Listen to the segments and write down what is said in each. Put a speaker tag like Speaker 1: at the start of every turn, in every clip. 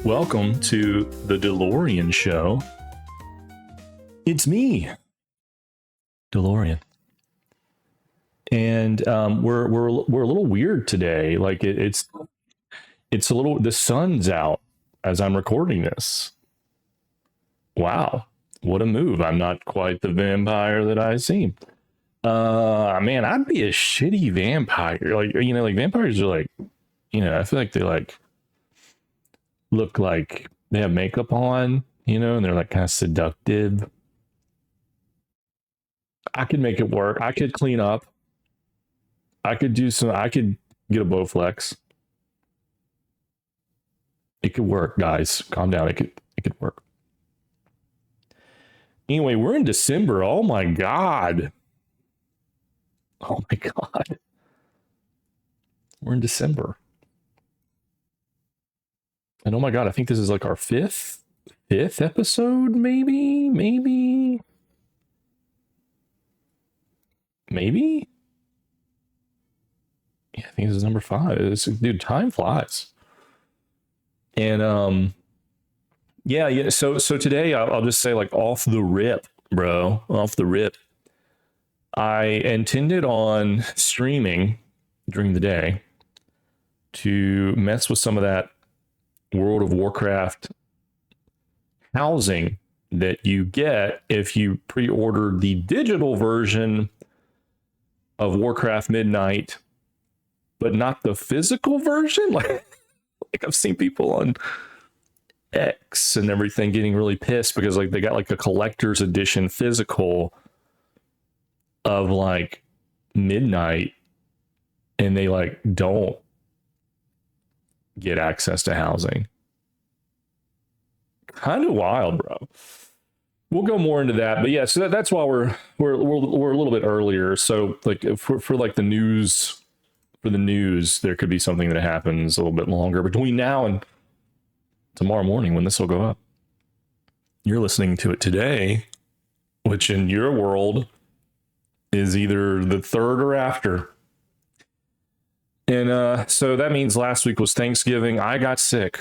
Speaker 1: Welcome to the Dalorrian show. It's me, Dalorrian, and we're a little weird today. Like it's a little. The sun's out as I'm recording this. Wow, what a move! I'm not quite the vampire that I seem. Man, I'd be a shitty vampire. Like vampires are like, I feel like they like look like they have makeup on, and they're like kind of seductive. I could make it work. I could clean up. I could get a Bowflex. It could work, guys. Calm down. It could work. Anyway, we're in December. Oh my God. Oh my God. We're in December. And oh my God, I think this is like our fifth episode, maybe. Yeah, I think this is number 5. Dude, time flies. And yeah. So today I'll just say, like, off the rip, bro. Off the rip. I intended on streaming during the day to mess with some of that World of Warcraft housing that you get if you pre-order the digital version of Warcraft Midnight, but not the physical version. Like I've seen people on X and everything getting really pissed because like they got like a collector's edition physical of like Midnight and they like don't get access to housing. Kind of wild, bro. We'll go more into that, but yeah. So that's why we're a little bit earlier. So like for like the news, there could be something that happens a little bit longer between now and tomorrow morning when this will go up. You're listening to it today, which in your world is either the 3rd or after. And so that means last week was Thanksgiving. I got sick.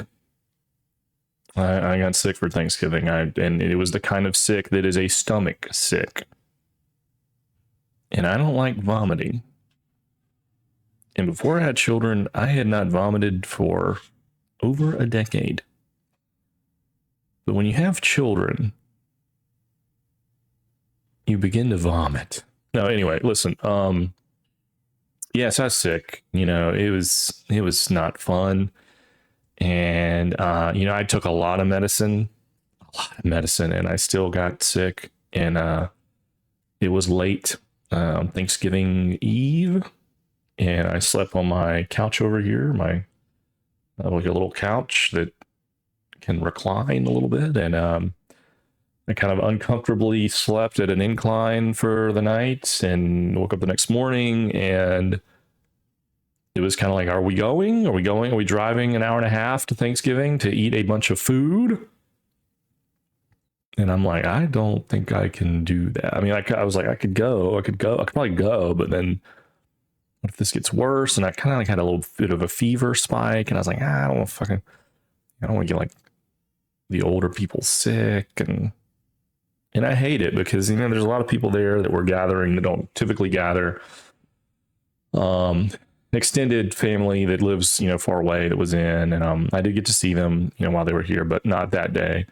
Speaker 1: I got sick for Thanksgiving. And it was the kind of sick that is a stomach sick. And I don't like vomiting. And before I had children, I had not vomited for over a decade. But when you have children, you begin to vomit. No, anyway, listen. Yes, I was sick. It was not fun. And, I took a lot of medicine, and I still got sick. And it was late on Thanksgiving Eve. And I slept on my couch over here, like a little couch that can recline a little bit. And I kind of uncomfortably slept at an incline for the night and woke up the next morning. And it was kind of like, are we going? Are we driving an hour and a half to Thanksgiving to eat a bunch of food? And I'm like, I don't think I can do that. I mean, I was like, I could probably go, but then what if this gets worse? And I kind of like had a little bit of a fever spike, and I was like, I don't want to get like the older people sick, and I hate it because there's a lot of people there that were gathering that don't typically gather. Extended family that lives far away that was in, and I did get to see them while they were here, but not that day.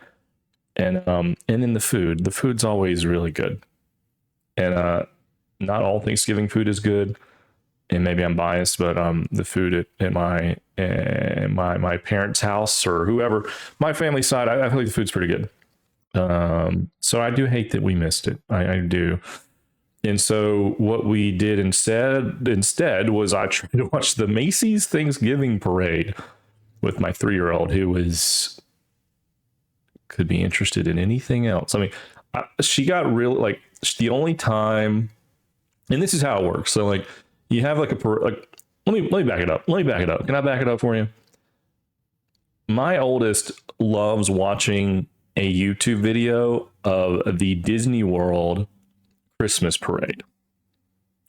Speaker 1: And then the food's always really good, and not all Thanksgiving food is good. And maybe I'm biased, but the food at my parents' house or whoever, my family side, I feel like the food's pretty good. So I do hate that we missed it. I do. And so what we did instead was I tried to watch the Macy's Thanksgiving parade with my 3-year-old who could be interested in anything else. I mean, she got really like the only time, and this is how it works. So like, you have like let me back it up. Can I back it up for you? My oldest loves watching a YouTube video of the Disney World Christmas parade.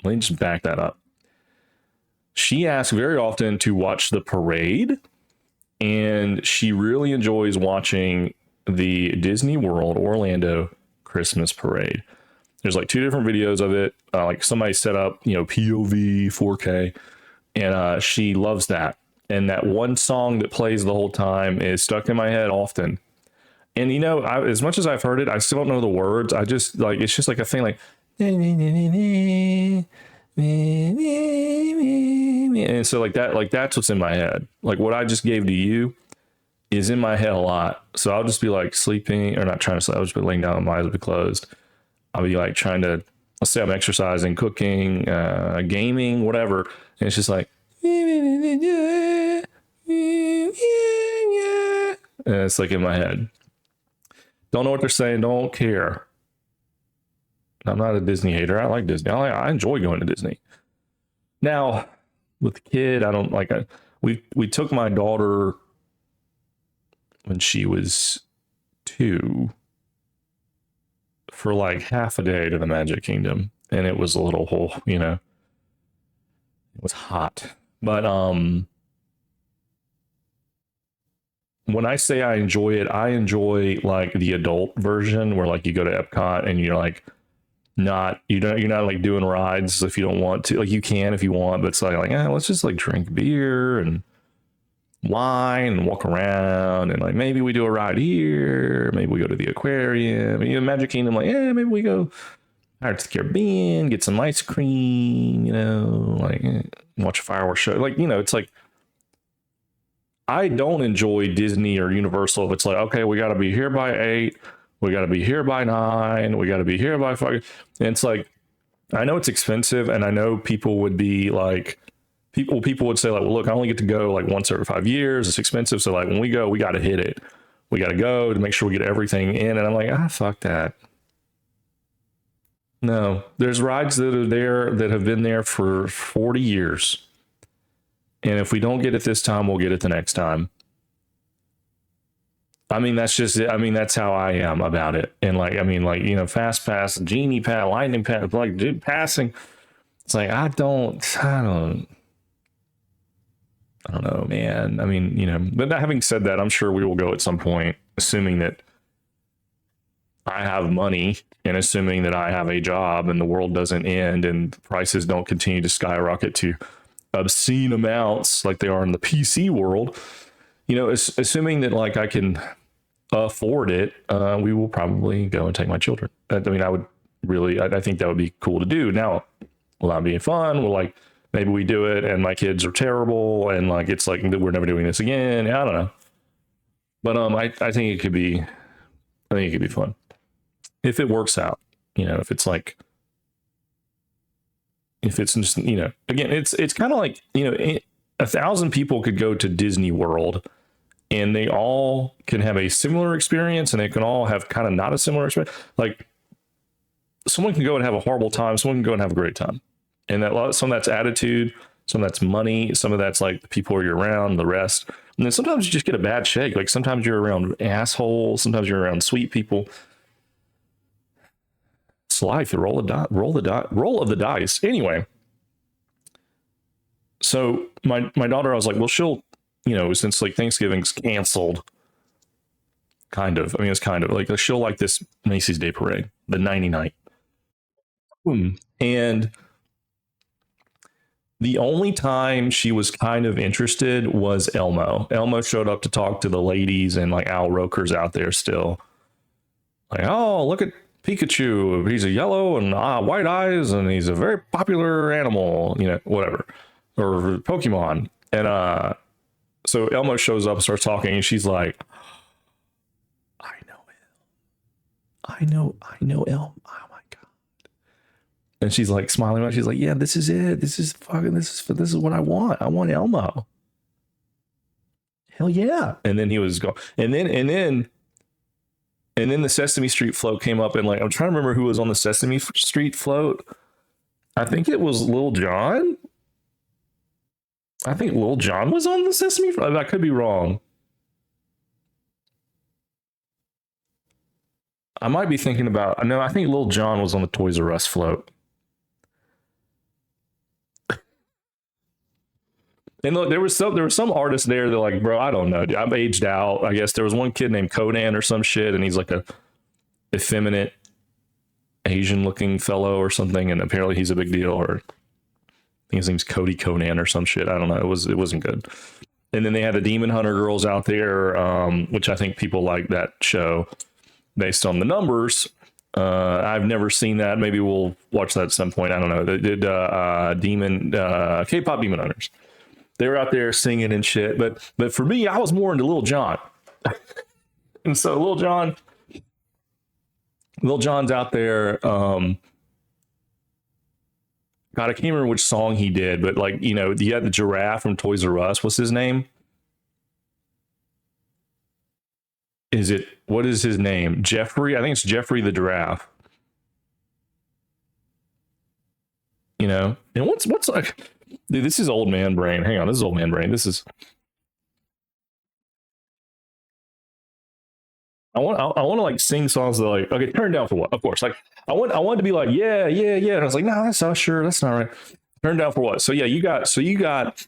Speaker 1: Let me just back that up. She asks very often to watch the parade and she really enjoys watching the Disney World Orlando Christmas parade. There's like 2 different videos of it. Like somebody set up, POV 4K, and she loves that. And that one song that plays the whole time is stuck in my head often. And as much as I've heard it, I still don't know the words. I just like, it's just like a thing like, and so like that's what's in my head. Like what I just gave to you is in my head a lot. So I'll just be like sleeping, or not trying to sleep. I'll just be laying down, my eyes will be closed. I'll be like trying to, let's say I'm exercising, cooking, gaming, whatever. And it's just like, and it's like in my head. Don't know what they're saying. Don't care. I'm not a Disney hater. I like Disney. I enjoy going to Disney. Now, with the kid, I don't like. We took my daughter when she was 2 for like half a day to the Magic Kingdom, and it was a little whole, it was hot. But when I say I enjoy it, I enjoy like the adult version where like you go to Epcot and you're like you're not like doing rides if you don't want to. Like you can if you want, but it's like let's just like drink beer and wine and walk around, and like maybe we do a ride here, maybe we go to the aquarium, Magic Kingdom, like maybe we go Pirates of the Caribbean, get some ice cream, like watch a fireworks show. Like, it's like I don't enjoy Disney or Universal if it's like, okay, we got to be here by 8, we got to be here by 9, we got to be here by 5. And it's like, I know it's expensive, and I know people would be like, people would say like, well, look, I only get to go like once every 5 years. It's expensive. So like when we go, we got to hit it. We got to go to make sure we get everything in. And I'm like, fuck that. No, there's rides that are there that have been there for 40 years. And if we don't get it this time, we'll get it the next time. I mean, that's just it. I mean, that's how I am about it. And like, Fast Pass, Genie Pass, Lightning Pass, like, dude, passing. It's like, I don't know, man. I mean, but having said that, I'm sure we will go at some point, assuming that I have money and assuming that I have a job and the world doesn't end and prices don't continue to skyrocket to obscene amounts like they are in the PC world. Assuming that like I can afford it, we will probably go and take my children. I think that would be cool to do. Now, will that be fun? Will like, maybe we do it and my kids are terrible and like it's like we're never doing this again. I don't know. But I think it could be fun. If it works out, if it's like, if it's just, again, it's kind of like, 1,000 people could go to Disney World and they all can have a similar experience and they can all have kind of not a similar experience. Like someone can go and have a horrible time. Someone can go and have a great time. And some of that's attitude, some of that's money, some of that's like the people you're around, the rest. And then sometimes you just get a bad shake. Like sometimes you're around assholes, sometimes you're around sweet people. It's life. You roll of the dice. Anyway, so my daughter, I was like, well, she'll, since like Thanksgiving's canceled, kind of. I mean, it's kind of like she'll like this Macy's Day Parade, the 99th. And the only time she was kind of interested was Elmo. Elmo showed up to talk to the ladies, and like Al Roker's out there still. Like, oh, look at Pikachu. He's a yellow and white eyes, and he's a very popular animal, whatever. Or Pokemon. And so Elmo shows up and starts talking, and she's like, I know Elmo. Oh my God. And she's like smiling. She's like, yeah, this is it. This is what I want. I want Elmo. Hell yeah. And then he was going, and then the Sesame Street float came up, and like, I'm trying to remember who was on the Sesame Street float. I think it was Lil Jon. I think Lil Jon was on the Sesame float. I could be wrong. I might be thinking about, no, I think Lil Jon was on the Toys R Us float. And look, there was some artists there that like, bro, I don't know. I'm aged out. I guess there was one kid named Conan or some shit, and he's like a effeminate Asian looking fellow or something, and apparently he's a big deal. Or I think his name's Cody Conan or some shit. I don't know. It wasn't good. And then they had the Demon Hunter girls out there, which I think people like that show based on the numbers. I've never seen that. Maybe we'll watch that at some point. I don't know. They did K-pop Demon Hunters. They were out there singing and shit. But for me, I was more into Lil Jon. And so Lil Jon's out there. God, I can't remember which song he did, but like, you know, you had the giraffe from Toys R Us. What's his name? What is his name? Jeffrey? I think it's Jeffrey the giraffe. You know? And what's like, dude, this is old man brain. Hang on, this is old man brain. I want to like sing songs that like, okay, turn down for what? Of course. Like I want to be like, yeah. And I was like, no, that's Usher. That's not right. Turn down for what? So yeah, you got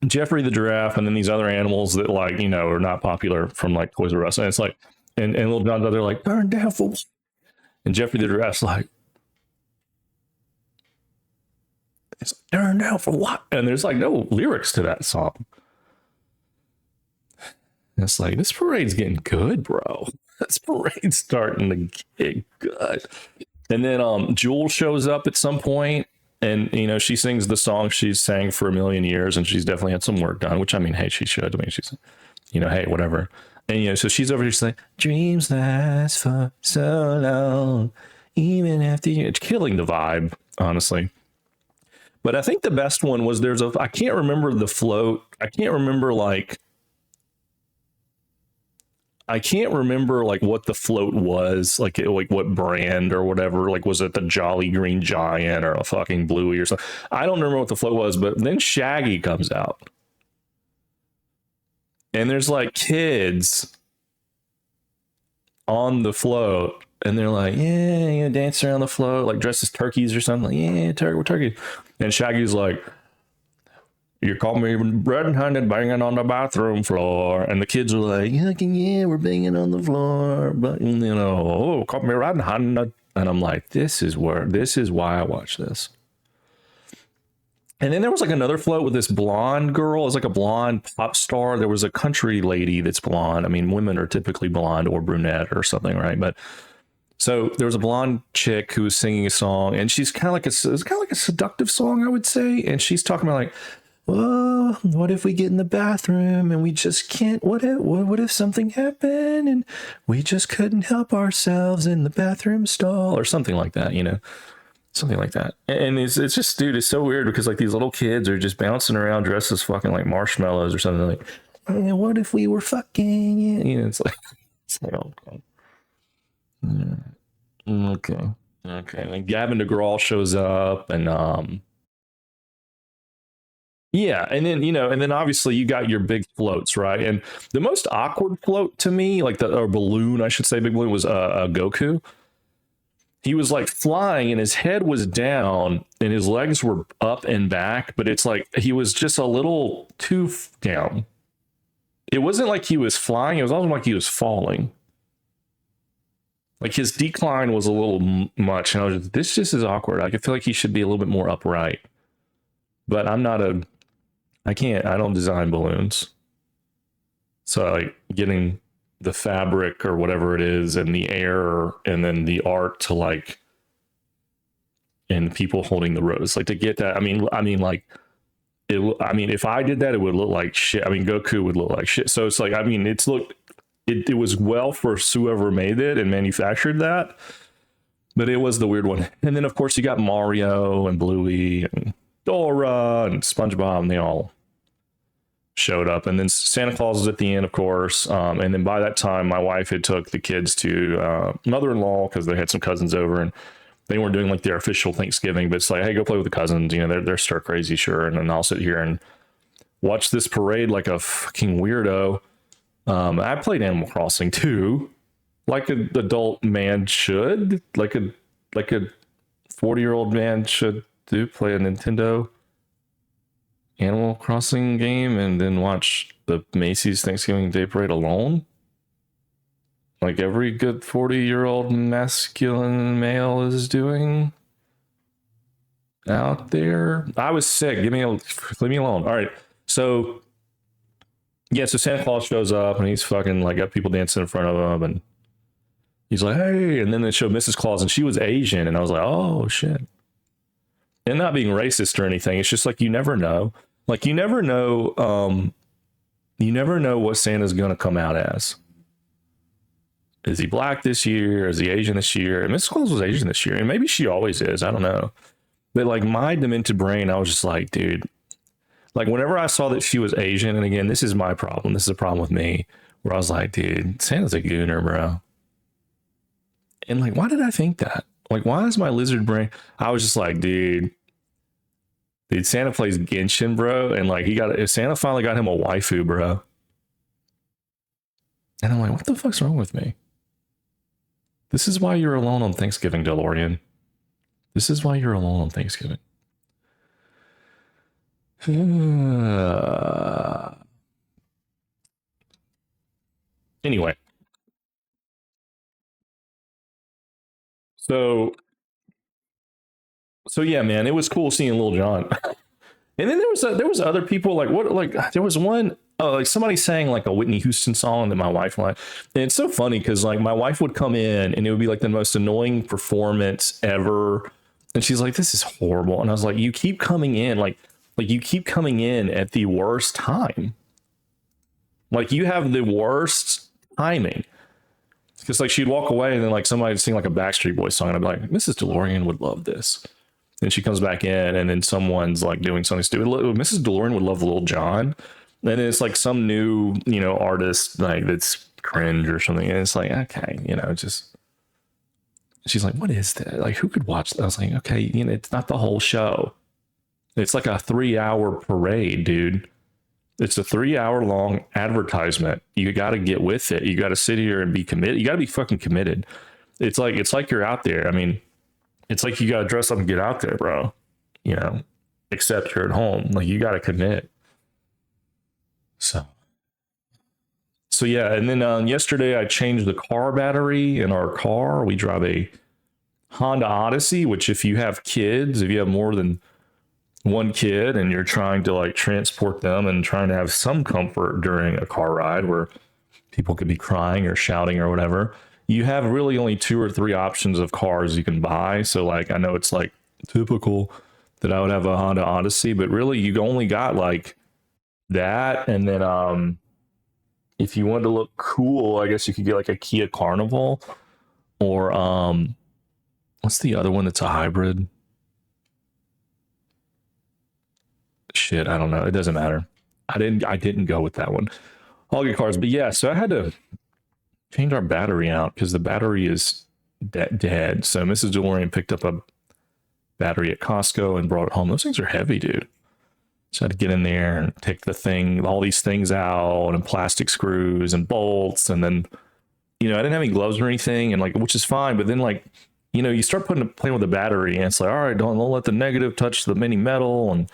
Speaker 1: Jeffrey the giraffe and then these other animals that like, you know, are not popular from like Toys R Us. And it's like, and Little John's out there like, turn down for what? And Jeffrey the giraffe's like, it's turn down for what? And there's like no lyrics to that song. And it's like, this parade's getting good, bro. This parade's starting to get good. And then Jewel shows up at some point, and you know, she sings the song she's sang for a million years, and she's definitely had some work done, which I mean, hey, she should. I mean, she's, you know, hey, whatever. And you know, so she's over here saying, dreams last for so long, even after you. It's killing the vibe, honestly. But I think the best one was I can't remember the float. I can't remember like what the float was, like what brand or whatever. Like, was it the Jolly Green Giant or a fucking Bluey or something? I don't remember what the float was, but then Shaggy comes out. And there's like kids on the float, and they're like, yeah, you know, dance around the float, like dressed as turkeys or something. Like, yeah, we're turkeys. And Shaggy's like, you caught me red-handed banging on the bathroom floor. And the kids are like, yeah, we're banging on the floor. But, you know, oh, caught me red-handed. And I'm like, this is why I watch this. And then there was like another float with this blonde girl. It was like a blonde pop star. There was a country lady that's blonde. I mean, women are typically blonde or brunette or something, right? But so there was a blonde chick who was singing a song, and she's kind of like it's kind of like a seductive song, I would say. And she's talking about like, whoa, what if we get in the bathroom and we just can't, what if something happened and we just couldn't help ourselves in the bathroom stall or something like that, you know, something like that. And it's just, dude, it's so weird because like these little kids are just bouncing around dressed as fucking like marshmallows or something like, hey, what if we were fucking, you know, it's like oh, God. Yeah. Okay. And Gavin DeGraw shows up and, yeah, and then, you know, and then obviously you got your big floats, right? And the most awkward float to me, like or balloon, I should say, big balloon, was Goku. He was like flying and his head was down and his legs were up and back, but it's like he was just a little too down. It wasn't like he was flying, it was almost like he was falling. Like his decline was a little much, and I was just, this just is awkward. I feel like he should be a little bit more upright. But I don't design balloons. So like getting the fabric or whatever it is and the air and then the art to like, and people holding the rose, like to get that. I mean, like if I did that, it would look like shit. I mean, Goku would look like shit. So it's like, I mean, it was well for whoever made it and manufactured that, but it was the weird one. And then of course you got Mario and Bluey and Dora and SpongeBob, and they all showed up. And then Santa Claus was at the end, of course. And then by that time, my wife had took the kids to mother-in-law because they had some cousins over, and they weren't doing like their official Thanksgiving, but it's like, hey, go play with the cousins. You know, they're stir crazy, sure. And then I'll sit here and watch this parade like a fucking weirdo. I played Animal Crossing too, like an adult man should, like a 40-year-old man should do, play a Nintendo Animal Crossing game and then watch the Macy's Thanksgiving Day Parade alone? Like every good 40-year-old masculine male is doing out there. I was sick. Leave me alone. All right. So yeah, so Santa Claus shows up and he's fucking like got people dancing in front of him and he's like, hey, and then they showed Mrs. Claus and she was Asian and I was like, oh shit. And not being racist or anything. It's just like you never know. Like you never know what Santa's gonna come out as. Is he black this year? Is he Asian this year? And Mrs. Claus was Asian this year. And maybe she always is. I don't know. But like my demented brain, I was just like, dude, like whenever I saw that she was Asian, and again, this is my problem. This is a problem with me, where I was like, dude, Santa's a gooner, bro. And like, why did I think that? Like, why is my lizard brain? I was just like, dude, Santa plays Genshin, bro. And like, Santa finally got him a waifu, bro. And I'm like, what the fuck's wrong with me? This is why you're alone on Thanksgiving, Dalorrian. This is why you're alone on Thanksgiving. Anyway. So yeah, man, it was cool seeing Lil Jon. And then there was other people there was one like somebody sang like a Whitney Houston song that my wife liked. And it's so funny because like my wife would come in and it would be like the most annoying performance ever. And she's like, this is horrible. And I was like, you keep coming in like you keep coming in at the worst time. Like you have the worst timing. Because like she'd walk away and then like somebody would sing like a Backstreet Boys song and I'd be like, Mrs. Dalorrian would love this. And she comes back in and then someone's like doing something stupid. Mrs. Dalorrian would love Lil Jon. And it's like some new, artist like that's cringe or something. And it's like, okay, just she's like, what is that? Like, who could watch that? I was like, okay, it's not the whole show. It's like a 3-hour parade, dude. It's a 3-hour long advertisement. You got to get with it. You got to sit here and be committed. You got to be fucking committed. It's like you're out there. I mean, it's like you got to dress up and get out there, bro. Except you're at home. Like you got to commit. So yeah. And then yesterday I changed the car battery in our car. We drive a Honda Odyssey, which if you have kids, if you have more than one kid and you're trying to like transport them and trying to have some comfort during a car ride where people could be crying or shouting or whatever, you have really only 2 or 3 options of cars you can buy. So like, I know it's like typical that I would have a Honda Odyssey, but really you only got like that. And then, if you wanted to look cool, I guess you could get like a Kia Carnival or, what's the other one that's a hybrid? Shit, I don't know. It doesn't matter. I didn't go with that one. I'll get cars, but yeah, so I had to change our battery out because the battery is dead. So Mrs. Dalorrian picked up a battery at Costco and brought it home. Those things are heavy, dude. So I had to get in there and take all these things out and plastic screws and bolts. And then, I didn't have any gloves or anything and like, which is fine. But then like, you start playing with the battery and it's like, all right, don't let the negative touch the mini metal and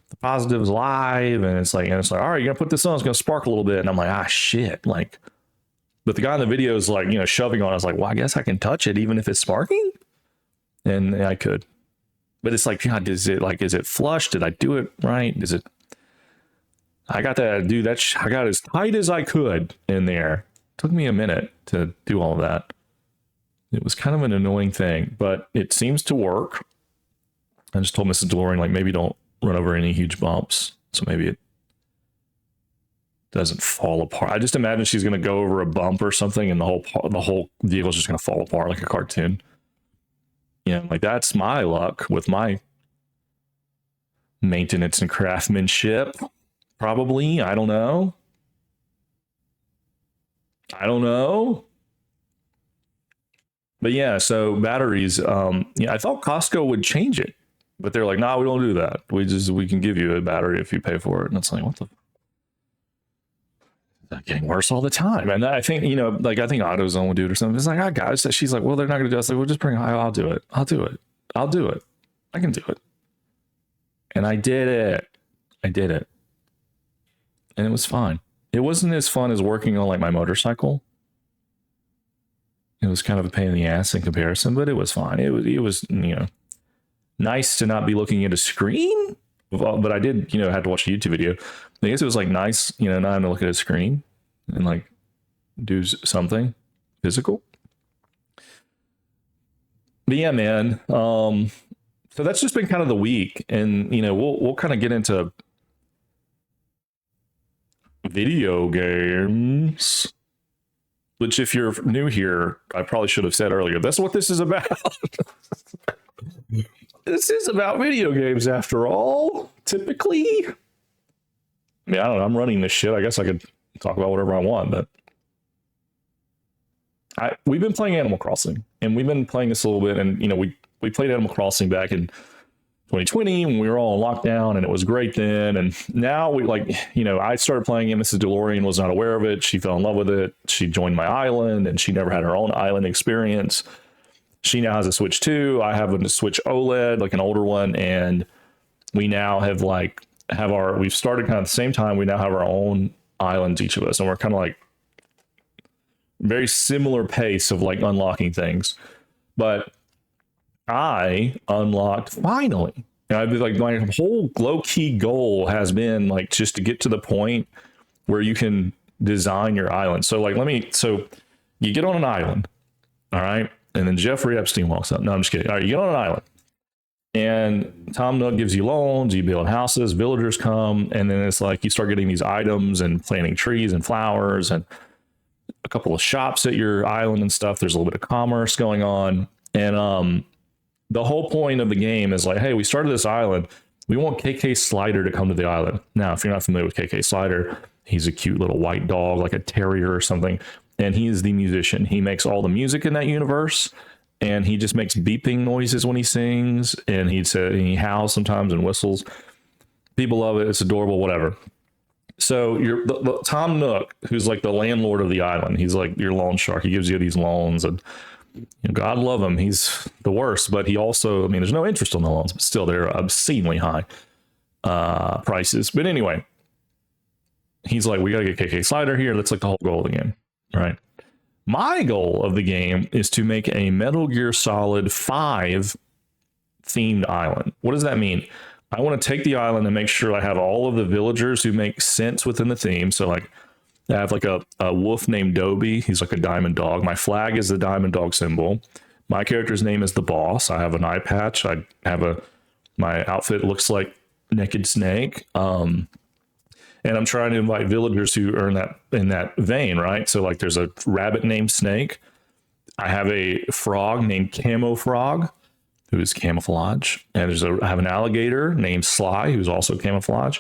Speaker 1: the positive is live. And it's like, all right, you're gonna put this on, it's gonna spark a little bit. And I'm like, shit. Like, but the guy in the video is like, shoving on. I was like, well, I guess I can touch it even if it's sparking. And I could. But it's like, God, is it flush? Did I do it right? I got to do that. I got as tight as I could in there. Took me a minute to do all of that. It was kind of an annoying thing, but it seems to work. I just told Mrs. Dalorrian, like, maybe don't run over any huge bumps. So maybe it doesn't fall apart. I just imagine she's going to go over a bump or something and the whole vehicle is just going to fall apart like a cartoon. Like that's my luck with my maintenance and craftsmanship. Probably. I don't know. But yeah, so batteries, I thought Costco would change it, but they're like, nah, we don't do that. We can give you a battery if you pay for it. And it's like, what the? That's getting worse all the time. And I think, I think AutoZone would do it or something. It's like, guys, she's like, well, they're not going to do it. I was like, we'll just bring, I'll do it. I can do it. I can do it. And I did it. I did it, and it was fine. It wasn't as fun as working on like my motorcycle. It was kind of a pain in the ass in comparison, but it was fine. It was nice to not be looking at a screen. But I did had to watch a YouTube video. I guess it was like nice not having to look at a screen and like do something physical. But yeah, man. So that's just been kind of the week, and we'll kind of get into video games. Which, if you're new here, I probably should have said earlier. That's what this is about. This is about video games, after all. Typically, I mean, I don't know. I'm running this shit. I guess I could talk about whatever I want, but we've been playing Animal Crossing, and we've been playing this a little bit. And we played Animal Crossing back in 2020 when we were all in lockdown, and it was great then. And now I started playing it. Mrs. Dalorrian was not aware of it. She fell in love with it. She joined my island, and she never had her own island experience. She now has a Switch 2. I have a Switch OLED, like an older one, and we now we've started kind of the same time. We now have our own islands, each of us, and we're kind of like very similar pace of like unlocking things. But I unlocked finally. I've been like, my whole low-key goal has been like just to get to the point where you can design your island. So you get on an island, all right, and then Jeffrey Epstein walks up. No, I'm just kidding. All right, you get on an island, and Tom Nook gives you loans. You build houses, villagers come, and then it's like you start getting these items and planting trees and flowers and a couple of shops at your island and stuff. There's a little bit of commerce going on, and the whole point of the game is like, hey, we started this island. We want KK Slider to come to the island. Now, if you're not familiar with KK Slider, he's a cute little white dog, like a terrier or something. And he is the musician. He makes all the music in that universe. And he just makes beeping noises when he sings. And he howls sometimes and whistles. People love it. It's adorable, whatever. So the Tom Nook, who's like the landlord of the island, he's like your loan shark. He gives you these loans, and God love him. He's the worst, but he also, there's no interest on the loans, but still they're obscenely high prices. But anyway, he's like, we got to get KK Slider here. That's like the whole goal of the game, right? My goal of the game is to make a Metal Gear Solid 5 themed island. What does that mean? I want to take the island and make sure I have all of the villagers who make sense within the theme. So like, I have like a wolf named Dobie. He's like a diamond dog. My flag is the diamond dog symbol. My character's name is the boss. I have an eye patch. My outfit looks like Naked Snake. And I'm trying to invite villagers who are in that vein, right? So like there's a rabbit named Snake. I have a frog named Camo Frog, who is camouflage. And I have an alligator named Sly, who's also camouflage.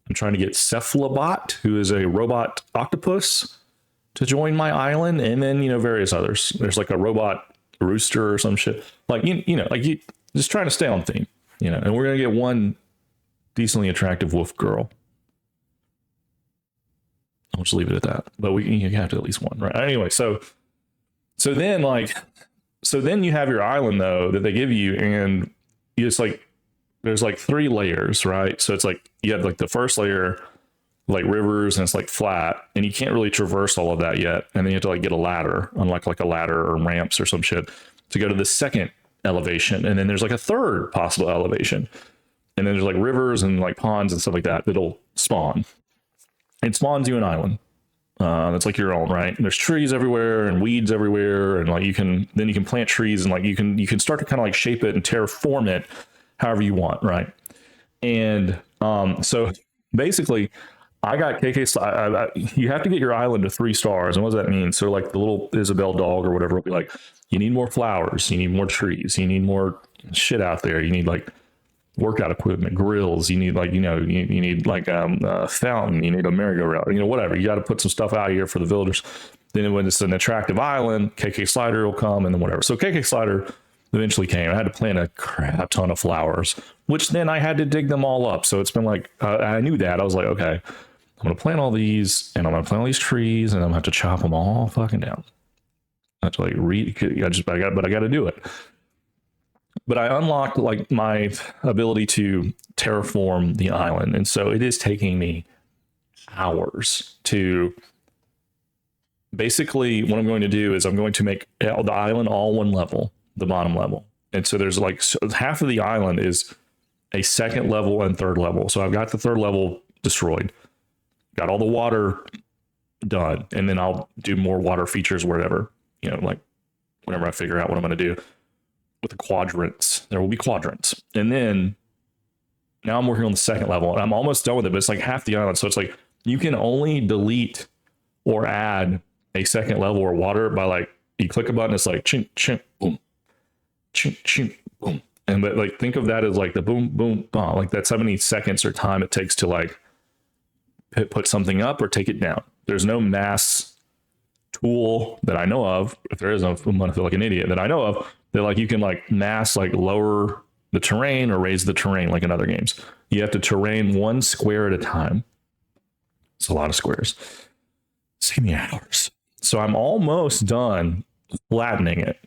Speaker 1: I'm trying to get Cephalobot, who is a robot octopus, to join my island, and then various others. There's like a robot rooster or some shit. Like you just trying to stay on theme, And we're gonna get one decently attractive wolf girl. I'll just leave it at that. But you have to at least one, right? Anyway, so then you have your island though that they give you, and it's like there's like 3 layers, right? So it's like you have like the first layer, like rivers, and it's like flat, and you can't really traverse all of that yet. And then you have to like get a ladder, unlike like a ladder or ramps or some shit, to go to the second elevation. And then there's like a third possible elevation. And then there's like rivers and like ponds and stuff like that that'll spawn. It spawns you an island. That's like your own, right? And there's trees everywhere and weeds everywhere, and like you can plant trees, and like you can start to kind of like shape it and terraform it however you want, right? And so basically, I got KK. You have to get your island to 3 stars, and what does that mean? So like the little Isabel dog or whatever will be like, you need more flowers, you need more trees, you need more shit out there, you need like workout equipment, grills, you need like you need like a fountain, you need a merry-go-round, whatever. You got to put some stuff out here for the villagers. Then when it's an attractive island, KK Slider will come, and then whatever. So KK Slider eventually came. I had to plant a crap ton of flowers, which then I had to dig them all up. So it's been like I knew that. I was like, okay, I'm gonna plant all these, and I'm gonna plant all these trees, and I'm gonna have to chop them all fucking down. I have to like I got to do it. but I unlocked like my ability to terraform the island, and so it is taking me hours to basically what I'm going to do is I'm going to make the island all one level, the bottom level. And so there's like half of the island is a second level and third level. So I've got the third level destroyed, got all the water done, and then I'll do more water features, whatever, like whenever I figure out what I'm going to do with the quadrants. There will be quadrants. And then now I'm working on the second level and I'm almost done with it, but it's like half the island. So it's like you can only delete or add a second level or water by like you click a button, it's like chink chink boom, chink chink boom, and but like think of that as like the boom boom boom, like that's how many seconds or time it takes to like put something up or take it down. There's no mass tool that I know of. If there is, I'm gonna feel like an idiot that I know of that like you can like mass like lower the terrain or raise the terrain like in other games. You have to terrain one square at a time. It's a lot of squares. Save me hours. So I'm almost done flattening it.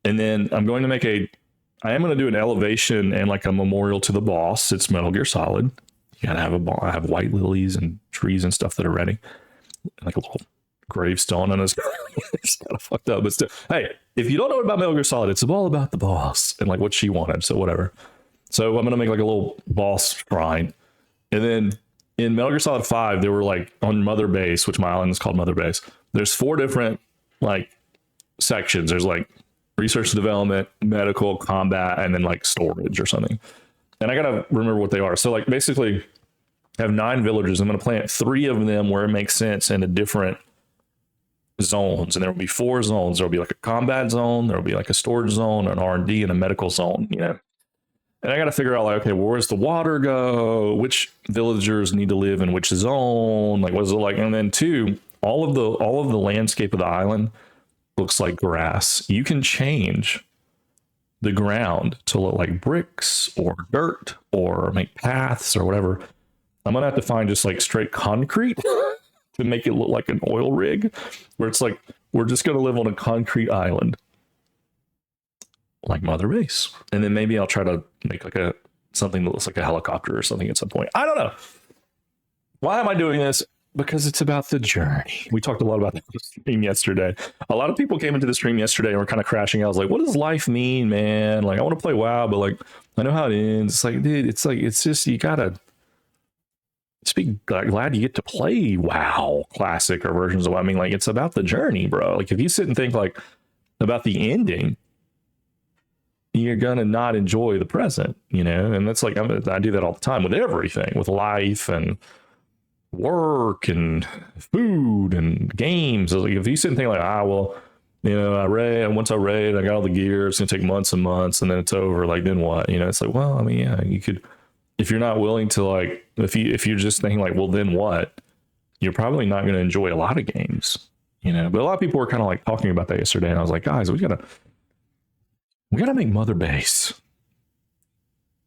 Speaker 1: And then I'm going to make I am going to do an elevation and like a memorial to the boss. It's Metal Gear Solid. You gotta have I have white lilies and trees and stuff that are ready. Like a little gravestone on his. It's kind of fucked up, but still. Hey, if you don't know about Metal Gear Solid, it's all about the boss and like what she wanted. So whatever. So I'm going to make like a little boss shrine. And then in Metal Gear Solid 5, they were like on Mother Base, which my island is called Mother Base. There's 4 different like sections. There's like research and development, medical, combat, and then like storage or something. And I gotta remember what they are. So like basically I have 9 villagers. I'm gonna plant 3 of them where it makes sense into different zones. And there will be 4 zones. There will be like a combat zone, there will be like a storage zone, an R&D, and a medical zone, And I got to figure out like, okay, where's the water go? Which villagers need to live in which zone? Like, what is it like? And then 2, all of the landscape of the island looks like grass. You can change the ground to look like bricks or dirt or make paths or whatever. I'm gonna have to find just like straight concrete to make it look like an oil rig, where it's like we're just gonna live on a concrete island. Like Mother Base. And then maybe I'll try to make like something that looks like a helicopter or something at some point. I don't know. Why am I doing this? Because it's about the journey. We talked a lot about that in the stream yesterday. A lot of people came into the stream yesterday and were kind of crashing out. I was like, what does life mean, man? Like, I want to play WoW, but like, I know how it ends. It's like, dude, it's just, you gotta just be glad you get to play WoW classic or versions of WoW. I mean, like, it's about the journey, bro. Like, if you sit and think like about the ending, you're gonna not enjoy the present, and that's like I do that all the time with everything, with life and work and food and games. Like if you sit and think like, well, I raid, and once I raid, I got all the gear, it's gonna take months and months, and then it's over. Like then what? It's like, well, I mean, yeah, you could, if you're not willing to like, if you're just thinking like, well, then what? You're probably not gonna enjoy a lot of games, But a lot of people were kind of like talking about that yesterday, and I was like, guys, we gotta make Mother Base.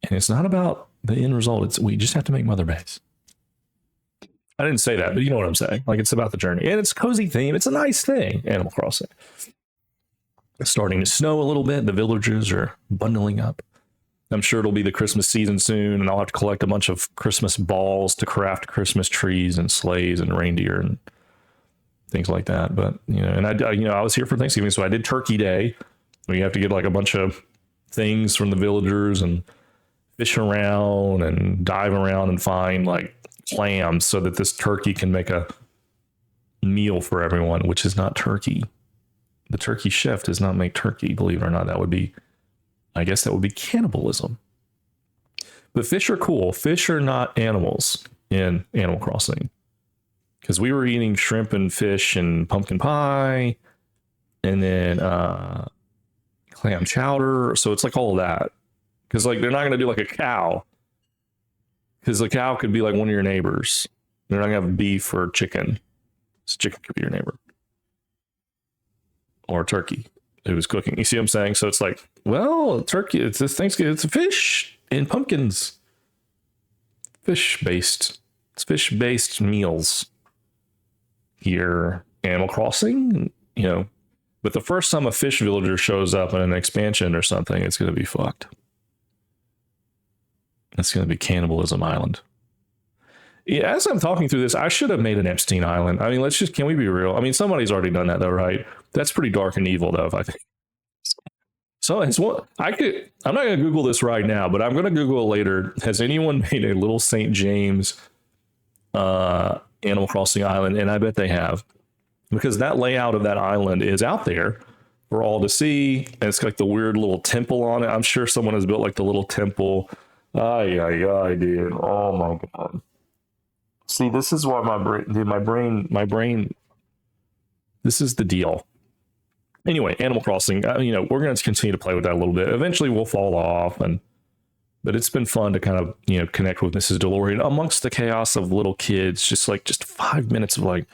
Speaker 1: And it's not about the end result. We just have to make Mother Base. I didn't say that, but you know what I'm saying. Like, it's about the journey. And it's a cozy theme. It's a nice thing, Animal Crossing. It's starting to snow a little bit. The villagers are bundling up. I'm sure it'll be the Christmas season soon, and I'll have to collect a bunch of Christmas balls to craft Christmas trees and sleighs and reindeer and things like that. But, and I was here for Thanksgiving, so I did Turkey Day. We have to get like a bunch of things from the villagers and fish around and dive around and find like clams so that this turkey can make a meal for everyone, which is not turkey. The turkey chef does not make turkey, believe it or not. I guess that would be cannibalism. But fish are cool. Fish are not animals in Animal Crossing. Because we were eating shrimp and fish and pumpkin pie and then clam chowder. So it's like all of that. Because like they're not going to do like a cow. Because the cow could be like one of your neighbors. They're not going to have beef or chicken. So chicken could be your neighbor. Or a turkey who's cooking. You see what I'm saying? So it's like, well, turkey, it's this Thanksgiving, it's a fish and pumpkins. It's fish-based meals here. Animal Crossing, But the first time a fish villager shows up in an expansion or something, it's going to be fucked. It's going to be Cannibalism Island. Yeah, as I'm talking through this, I should have made an Epstein Island. I mean, can we be real? I mean, somebody's already done that though, right? That's pretty dark and evil though, I think. So it's what I'm not going to Google this right now, but I'm going to Google it later. Has anyone made a little St. James Animal Crossing island? And I bet they have, because that layout of that island is out there for all to see. And it's like the weird little temple on it. I'm sure someone has built like the little temple. Ay, dude. Oh my God. See, this is why my brain, this is the deal. Anyway, Animal Crossing, we're going to continue to play with that a little bit. Eventually we'll fall off, but it's been fun to kind of, connect with Mrs. Dalorrian amongst the chaos of little kids, just 5 minutes of like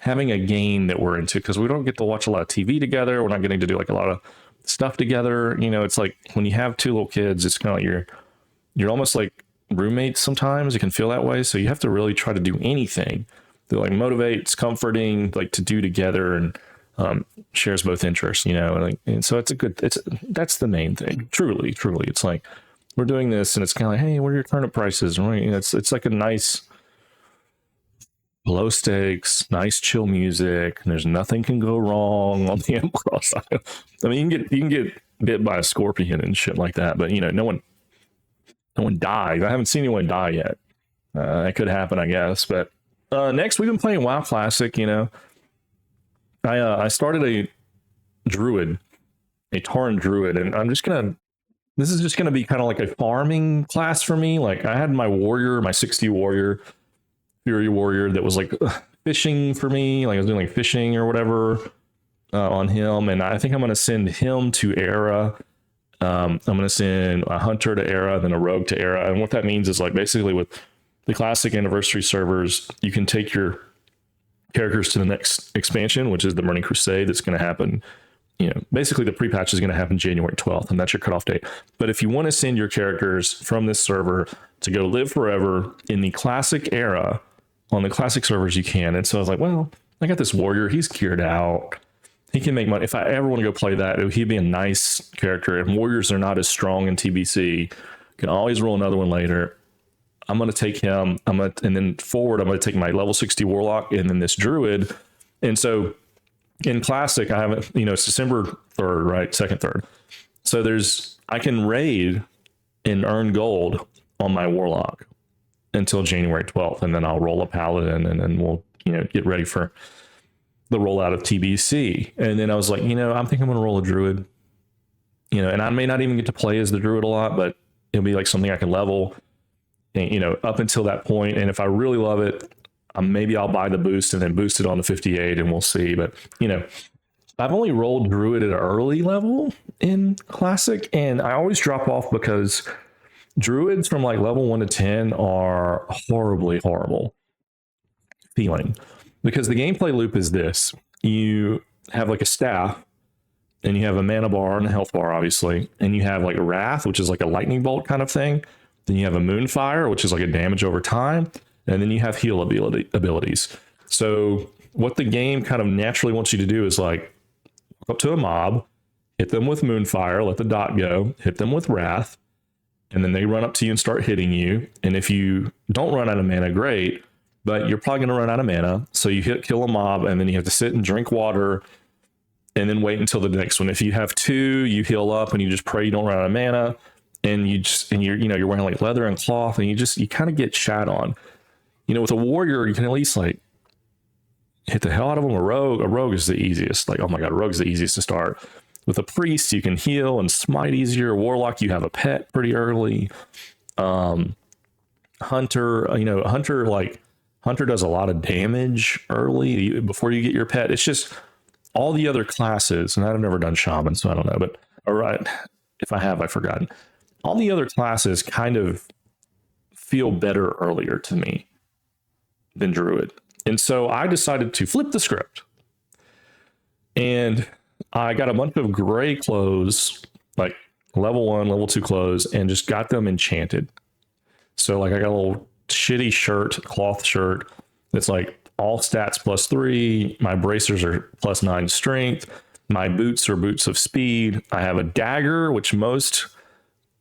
Speaker 1: having a game that we're into, because we don't get to watch a lot of TV together. We're not getting to do like a lot of stuff together. It's like when you have two little kids, it's kind of like you're almost like roommates sometimes. It can feel that way. So you have to really try to do anything that like motivates, comforting, like to do together, and shares both interests, and so that's the main thing. Truly, it's like we're doing this, and it's kind of like, hey, what are your turnip prices? Right? It's like a nice low stakes, nice chill music, and there's nothing can go wrong on the Animal Crossing. I mean, you can get bit by a scorpion and shit like that, but no one dies. I haven't seen anyone die yet. That could happen, I guess. But next, we've been playing WoW Classic. I started a druid, a Tauren Druid, and this is just gonna be kind of like a farming class for me. Like I had my warrior, my 60 warrior, Fury warrior that was like fishing for me. Like I was doing like fishing or whatever on him, and I think I'm gonna send him to Era. I'm gonna send a hunter to Era, then a rogue to Era, and what that means is like basically with the classic anniversary servers, you can take your characters to the next expansion, which is the Burning Crusade. That's going to happen, basically the pre-patch is going to happen January 12th, and that's your cutoff date. But if you want to send your characters from this server to go live forever in the classic era on the classic servers, you can. And so I was like, well, I got this warrior, he's geared out, he can make money. If I ever want to go play that, he'd be a nice character, and warriors are not as strong in TBC. You can always roll another one later. I'm going to take him. And then forward, I'm going to take my level 60 warlock and then this druid. And so in classic, I haven't, it's December 3rd, right? 2nd, 3rd. So I can raid and earn gold on my warlock until January 12th. And then I'll roll a paladin, and then we'll, get ready for the rollout of TBC. And then I was like, I'm thinking I'm going to roll a druid, and I may not even get to play as the druid a lot, but it'll be like something I can level, up until that point. And if I really love it, maybe I'll buy the boost and then boost it on to 58, and we'll see. But I've only rolled druid at an early level in classic, and I always drop off because druids from like level 1 to 10 are horrible feeling, because the gameplay loop is this: you have like a staff, and you have a mana bar and a health bar, obviously, and you have like a wrath, which is like a lightning bolt kind of thing. Then you have a Moonfire, which is like a damage over time. And then you have heal abilities. So what the game kind of naturally wants you to do is like walk up to a mob, hit them with Moonfire, let the dot go, hit them with Wrath, and then they run up to you and start hitting you. And if you don't run out of mana, great, but you're probably going to run out of mana. So you kill a mob, and then you have to sit and drink water and then wait until the next one. If you have two, you heal up and you just pray you don't run out of mana. And you're wearing like leather and cloth, and you kind of get shat on. With a warrior, you can at least like hit the hell out of them. A rogue is the easiest. Like, oh my God, a rogue is the easiest to start. With a priest, you can heal and smite easier. Warlock, you have a pet pretty early. Hunter, Hunter does a lot of damage early before you get your pet. It's just all the other classes, and I've never done shaman, so I don't know. But all right, if I have, I've forgotten. All the other classes kind of feel better earlier to me than druid. And so I decided to flip the script. And I got a bunch of gray clothes, like level 1, level 2 clothes, and just got them enchanted. So like I got a little shitty shirt, cloth shirt, that's like all stats +3. My bracers are +9 strength. My boots are boots of speed. I have a dagger, which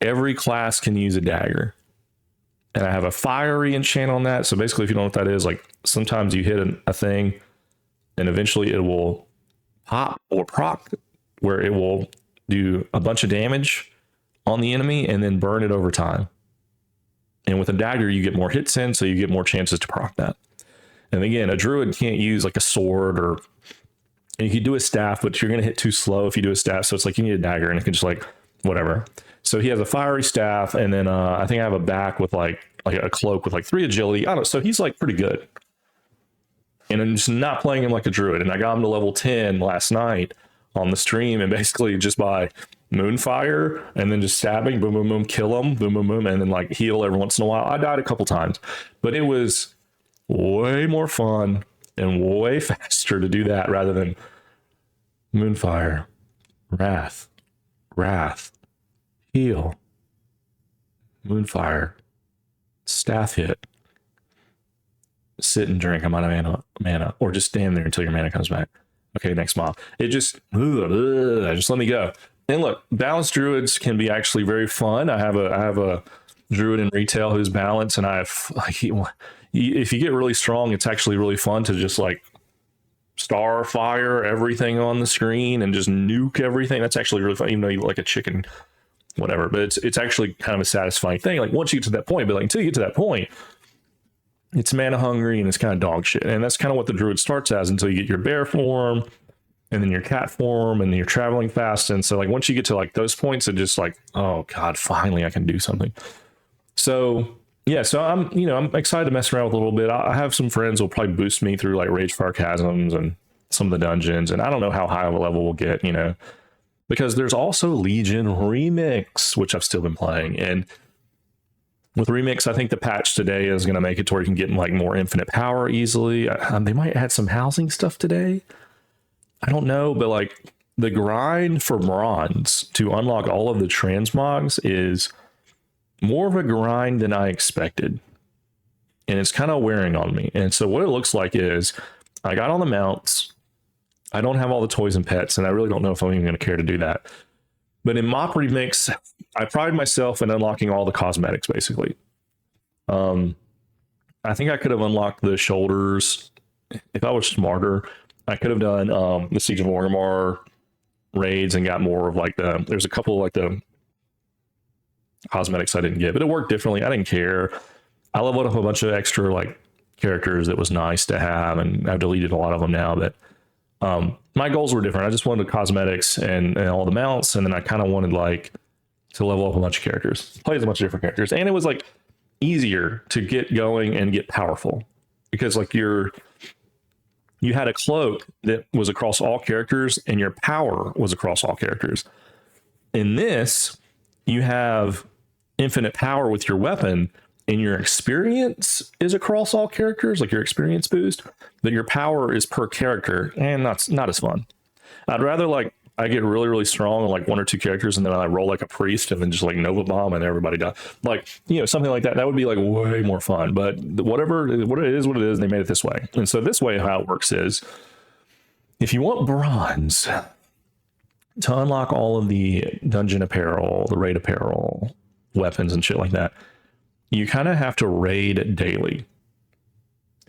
Speaker 1: every class can use a dagger. And I have a fiery enchant on that. So basically, if you don't know what that is, like sometimes you hit a thing and eventually it will pop or proc, where it will do a bunch of damage on the enemy and then burn it over time. And with a dagger, you get more hits in, so you get more chances to proc that. And again, a druid can't use like a sword, or you can do a staff, but you're going to hit too slow if you do a staff. So it's like you need a dagger, and it can just like whatever. So he has a fiery staff, and then I think I have a back with like a cloak with like 3 agility. I don't know. So he's like pretty good. And I'm just not playing him like a druid. And I got him to level 10 last night on the stream, and basically just by moonfire and then just stabbing, boom, boom, boom, kill him, boom, boom, boom, and then like heal every once in a while. I died a couple times, but it was way more fun and way faster to do that rather than moonfire, wrath, heal, moonfire, staff hit, sit and drink. I'm out of mana, or just stand there until your mana comes back. Okay, next mob. It just let me go. And look, balanced druids can be actually very fun. I have a druid in retail who's balanced, and I have like, if you get really strong, it's actually really fun to just like star fire everything on the screen and just nuke everything. That's actually really fun, even though you like a chicken, whatever. But it's actually kind of a satisfying thing. Like once you get to that point, but like until you get to that point, it's mana hungry and it's kind of dog shit. And that's kind of what the druid starts as until you get your bear form, and then your cat form, and then you're traveling fast. And so like once you get to like those points, it just like, oh God, finally I can do something. So yeah, so I'm excited to mess around with a little bit. I have some friends who will probably boost me through like Ragefire Chasms and some of the dungeons. And I don't know how high of a level we'll get, because there's also Legion Remix, which I've still been playing. And with Remix, I think the patch today is going to make it to where you can get like more infinite power easily. They might add some housing stuff today. I don't know, but like the grind for bronze to unlock all of the transmogs is more of a grind than I expected. And it's kind of wearing on me. And so what it looks like is I got all the mounts. I don't have all the toys and pets, and I really don't know if I'm even going to care to do that. But in Mop Remix, I pride myself in unlocking all the cosmetics, basically. I think I could have unlocked the shoulders if I was smarter. I could have done the Siege of Orgrimmar raids and got more of like there's a couple of like the cosmetics I didn't get, but it worked differently. I didn't care. I leveled up a bunch of extra like characters that was nice to have, and I've deleted a lot of them now, but my goals were different. I just wanted the cosmetics and all the mounts, and then I kind of wanted like to level up a bunch of characters, play as a bunch of different characters, and it was like easier to get going and get powerful because like you had a cloak that was across all characters and your power was across all characters. In this, you have infinite power with your weapon and your experience is across all characters, like your experience boost, but your power is per character, and that's not as fun. I'd rather like I get really, really strong on like 1 or 2 characters, and then I roll like a priest and then just like Nova Bomb and everybody dies. Like, something like that. That would be like way more fun. But what it is, they made it this way. And so this way, how it works is if you want bronze to unlock all of the dungeon apparel, the raid apparel, weapons and shit like that, you kind of have to raid daily.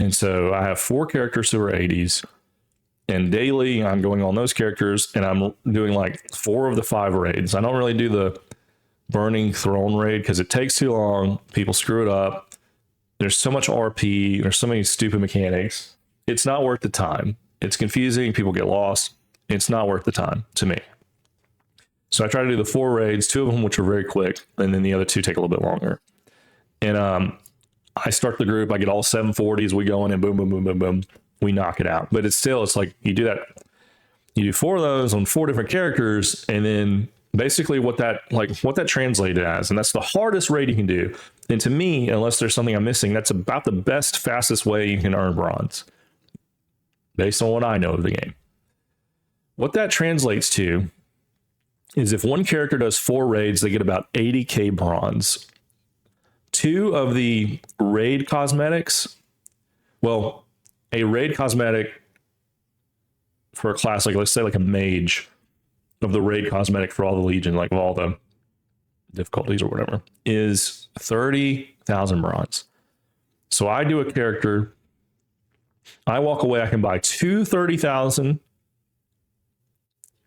Speaker 1: And so I have 4 characters who are 80s. And daily, I'm going on those characters, and I'm doing like 4 of the 5 raids. I don't really do the Burning Throne raid because it takes too long. People screw it up. There's so much RP. There's so many stupid mechanics. It's not worth the time. It's confusing. People get lost. It's not worth the time to me. So I try to do the 4 raids, 2 of them which are very quick, and then the other 2 take a little bit longer. And I start the group. I get all 740s. We go in and boom, boom, boom, boom, boom. We knock it out. But it's like you do 4 of those on 4 different characters, and then basically what that translated as, and that's the hardest raid you can do. And to me, unless there's something I'm missing, that's about the best, fastest way you can earn bronze based on what I know of the game. What that translates to is if one character does 4 raids, they get about 80k bronze. 2 of the raid cosmetics, well, a raid cosmetic for a class, like let's say like a mage of the raid cosmetic for all the legion, like of all the difficulties or whatever, is 30,000 bronze. So I do a character, I walk away, I can buy two 30,000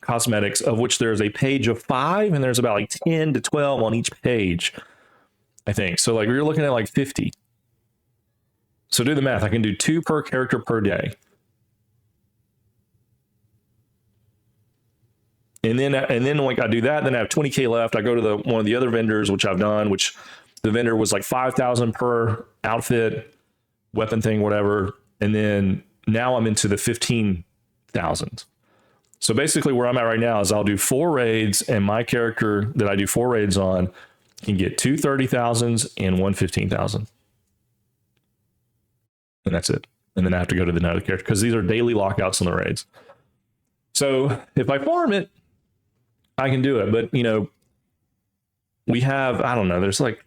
Speaker 1: cosmetics, of which there's a page of 5, and there's about like 10 to 12 on each page, I think. So like you're looking at like 50. So do the math. I can do 2 per character per day. And then like I do that, then I have 20K left. I go to one of the other vendors, which I've done, which the vendor was like 5,000 per outfit, weapon thing, whatever. And then now I'm into the 15,000. So basically where I'm at right now is I'll do 4 raids, and my character that I do 4 raids on can get 2 30,000s and 1 15,000. And that's it. And then I have to go to the another character because these are daily lockouts on the raids. So if I farm it, I can do it. But, we have, I don't know, there's like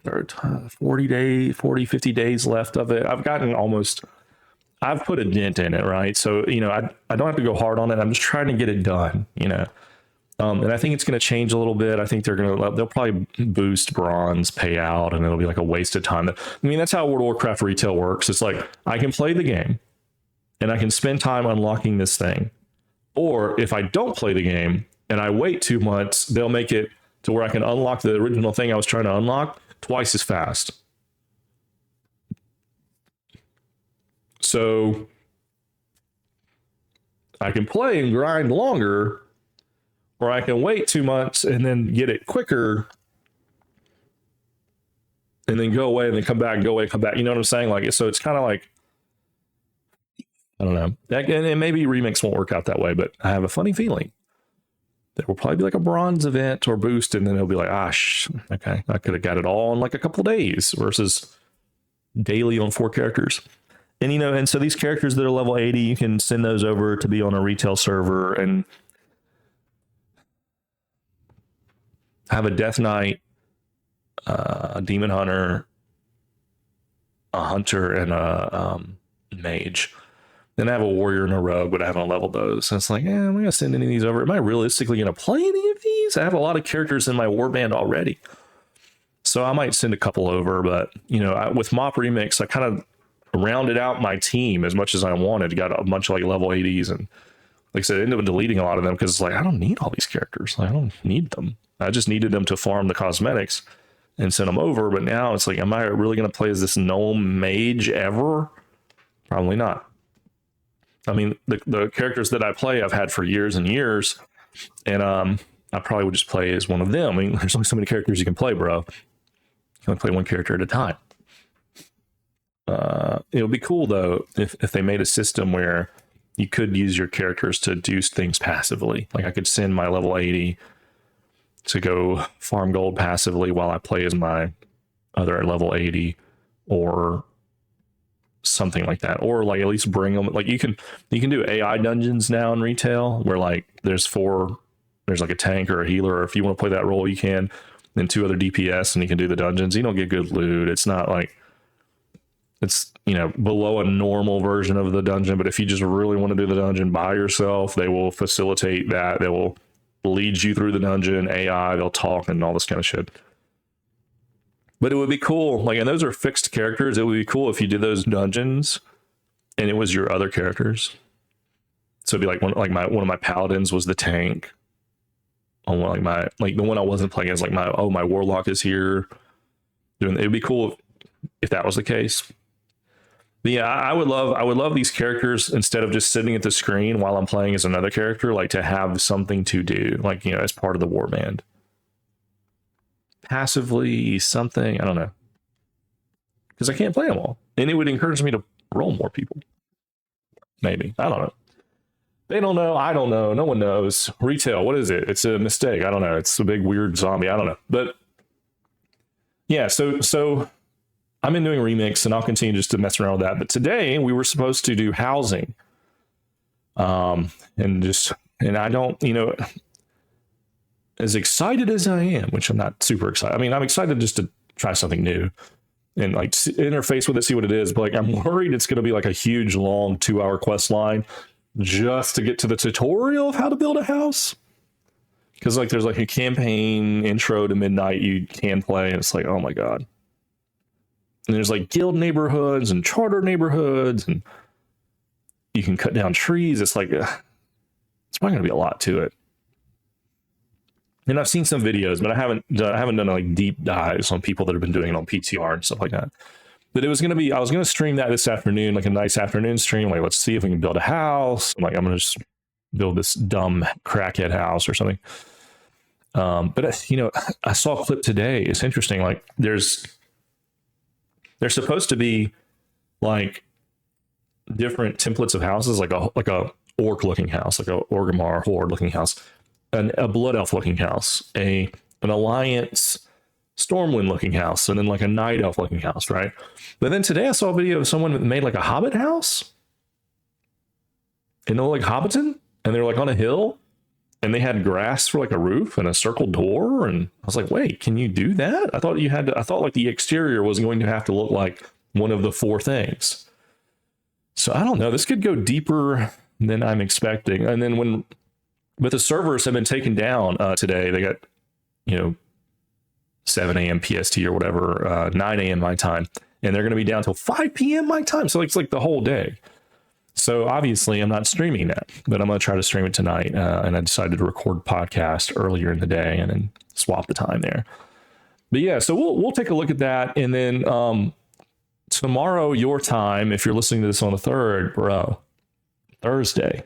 Speaker 1: 40, 50 days left of it. I've put a dent in it, right? So, I don't have to go hard on it. I'm just trying to get it done, and I think it's going to change a little bit. I think they'll probably boost bronze payout, and it'll be like a waste of time. I mean, that's how World of Warcraft retail works. It's like, I can play the game and I can spend time unlocking this thing. Or if I don't play the game and I wait 2 months, they'll make it to where I can unlock the original thing I was trying to unlock twice as fast. So I can play and grind longer, or I can wait 2 months and then get it quicker, and then go away and then come back, go away, come back. You know what I'm saying? Like, so it's kind of like, I don't know. And maybe remix won't work out that way, but I have a funny feeling there will probably be like a bronze event or boost, and then it'll be like, okay, I could have got it all in like a couple days versus daily on 4 characters. And, and so these characters that are level 80, you can send those over to be on a retail server and have a Death Knight, a Demon Hunter, a Hunter, and a Mage. Then I have a Warrior and a Rogue, but I haven't leveled those. And it's like, am I going to send any of these over? Am I realistically going to play any of these? I have a lot of characters in my warband already. So I might send a couple over, but, with Mop Remix, I kind of rounded out my team as much as I wanted. Got a bunch of like level 80s, and like I said, I ended up deleting a lot of them because it's like, I don't need all these characters. I don't need them. I just needed them to farm the cosmetics and send them over. But now it's like, am I really going to play as this gnome mage ever? Probably not. I mean, the characters that I play, I've had for years and years, and I probably would just play as one of them. I mean, there's only so many characters you can play, bro. You can only play one character at a time. It would be cool though if they made a system where you could use your characters to do things passively. Like I could send my level 80 to go farm gold passively while I play as my other level 80, or something like that. Or like at least bring them, like you can do AI dungeons now in retail where like there's like a tank or a healer, or if you want to play that role you can, then 2 other DPS, and you can do the dungeons. You don't get good loot. It's not like it's below a normal version of the dungeon, but if you just really want to do the dungeon by yourself, they will facilitate that. They will lead you through the dungeon, AI, they'll talk and all this kind of shit. But it would be cool, like, and those are fixed characters. It would be cool if you did those dungeons and it was your other characters. So it'd be like one of my paladins was the tank. On like the one I wasn't playing as, like my warlock is here. It would be cool if that was the case. But yeah, I would love these characters, instead of just sitting at the screen while I'm playing as another character, like to have something to do, like, as part of the warband. Passively something, I don't know. Because I can't play them all. And it would encourage me to roll more people. Maybe. I don't know. They don't know. I don't know. No one knows. Retail, what is it? It's a mistake. I don't know. It's a big weird zombie. I don't know. But yeah, so I'm in doing remix, and I'll continue just to mess around with that. But today we were supposed to do housing. And I don't, as excited as I am, which I'm not super excited. I mean, I'm excited just to try something new and like interface with it, see what it is. But like, I'm worried it's going to be like a huge, long 2-hour quest line just to get to the tutorial of how to build a house. Because like there's like a campaign intro to midnight you can play, and it's like, oh my god. And there's like guild neighborhoods and charter neighborhoods, and you can cut down trees. It's like it's probably gonna be a lot to it. And I've seen some videos, but I haven't done like deep dives on people that have been doing it on PTR and stuff like that. But it was gonna be, I was gonna stream that this afternoon, like a nice afternoon stream. Like, let's see if we can build a house. I'm gonna just build this dumb crackhead house or something. But I saw a clip today. It's interesting. Like, there's supposed to be like different templates of houses, like a orc looking house, like a Orgrimmar horde looking house, a blood elf looking house, an alliance Stormwind looking house, and then like a night elf looking house, right? But then today I saw a video of someone that made like a hobbit house, and they're like Hobbiton, and they're like on a hill, and they had grass for like a roof and a circle door, and I was like, wait, can you do that? I thought like the exterior was going to have to look like one of the four things. So I don't know. This could go deeper than I'm expecting. And then but the servers have been taken down today. They got 7 a.m. PST or whatever, 9 a.m. my time, and they're going to be down till 5 p.m. my time. So it's like the whole day. So obviously I'm not streaming that, but I'm going to try to stream it tonight. And I decided to record podcast earlier in the day and then swap the time there. But yeah, so we'll take a look at that. And then tomorrow, your time, if you're listening to this on the 3rd, bro, Thursday,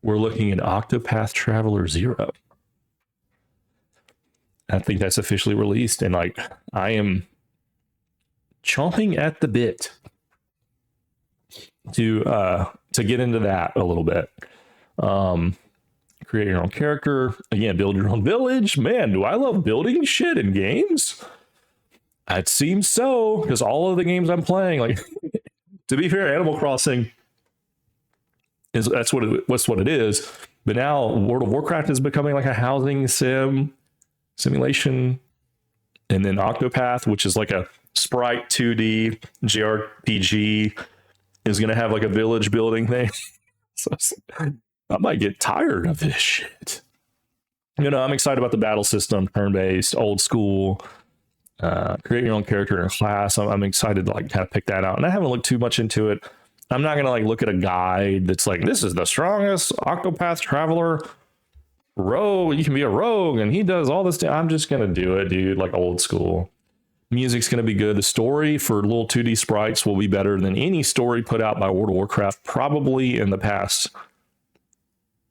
Speaker 1: we're looking at Octopath Traveler 0. I think that's officially released, and like I am chomping at the bit to get into that a little bit. Create your own character, again, build your own village. Man, do I love building shit in games? It seems so, because all of the games I'm playing, like, to be fair, Animal Crossing that's what it is. But now World of Warcraft is becoming like a housing simulation, and then Octopath, which is like a sprite 2D JRPG, is going to have like a village building thing. So I might get tired of this shit. I'm excited about the battle system, turn-based, old school. Create your own character and class. I'm excited to like kind of pick that out, and I haven't looked too much into it. I'm not going to like look at a guide that's like, this is the strongest Octopath Traveler rogue. You can be a rogue and he does all this. I'm just going to do it, dude. Like old school. Music's going to be good. The story for little 2D sprites will be better than any story put out by World of Warcraft, probably in the past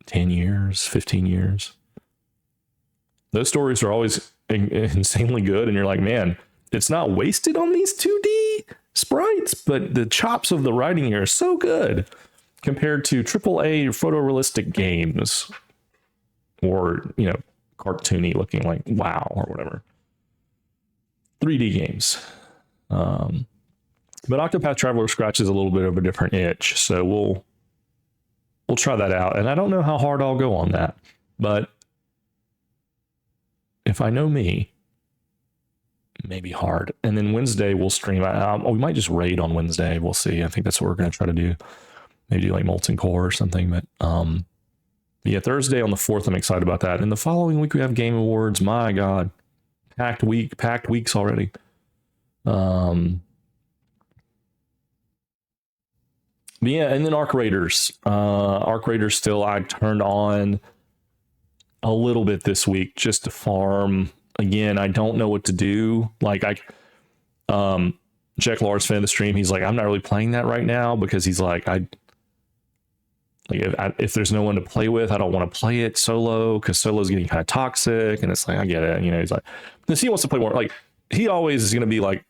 Speaker 1: 10 years, 15 years. Those stories are always insanely good. And you're like, man, it's not wasted on these 2D sprites, but the chops of the writing here are so good compared to AAA photorealistic games or, cartoony looking like WoW or whatever. 3D games. But Octopath Traveler scratches a little bit of a different itch, so we'll try that out. And I don't know how hard I'll go on that, but if I know me, maybe hard. And then Wednesday we'll stream. We might just raid on Wednesday. We'll see. I think that's what we're going to try to do. Maybe do like Molten Core or something. But yeah, Thursday on the 4th, I'm excited about that. And the following week we have Game Awards. My God, packed weeks already. Yeah, and then Arc Raiders. Arc Raiders still, I turned on a little bit this week just to farm. Again, I don't know what to do. Like Jack Lars, fan of the stream, he's like, I'm not really playing that right now because he's like, if there's no one to play with, I don't want to play it solo because solo's getting kind of toxic. And it's like, I get it. He's like, because he wants to play more. Like, he always is going to be like,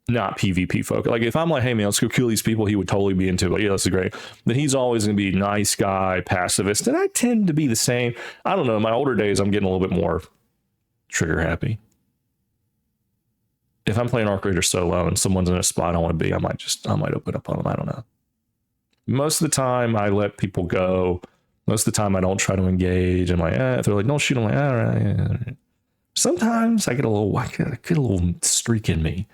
Speaker 1: not PvP focused. Like, if I'm like, hey man, let's go kill these people, he would totally be into it. Like, yeah, this is great. But he's always going to be nice guy, pacifist. And I tend to be the same. I don't know. In my older days, I'm getting a little bit more trigger happy. If I'm playing Arc Raider solo and someone's in a spot I want to be, I might open up on them. I don't know. Most of the time I let people go. Most of the time I don't try to engage. I'm like, if they're like, don't shoot, I'm like, all right. Sometimes I get a little streak in me.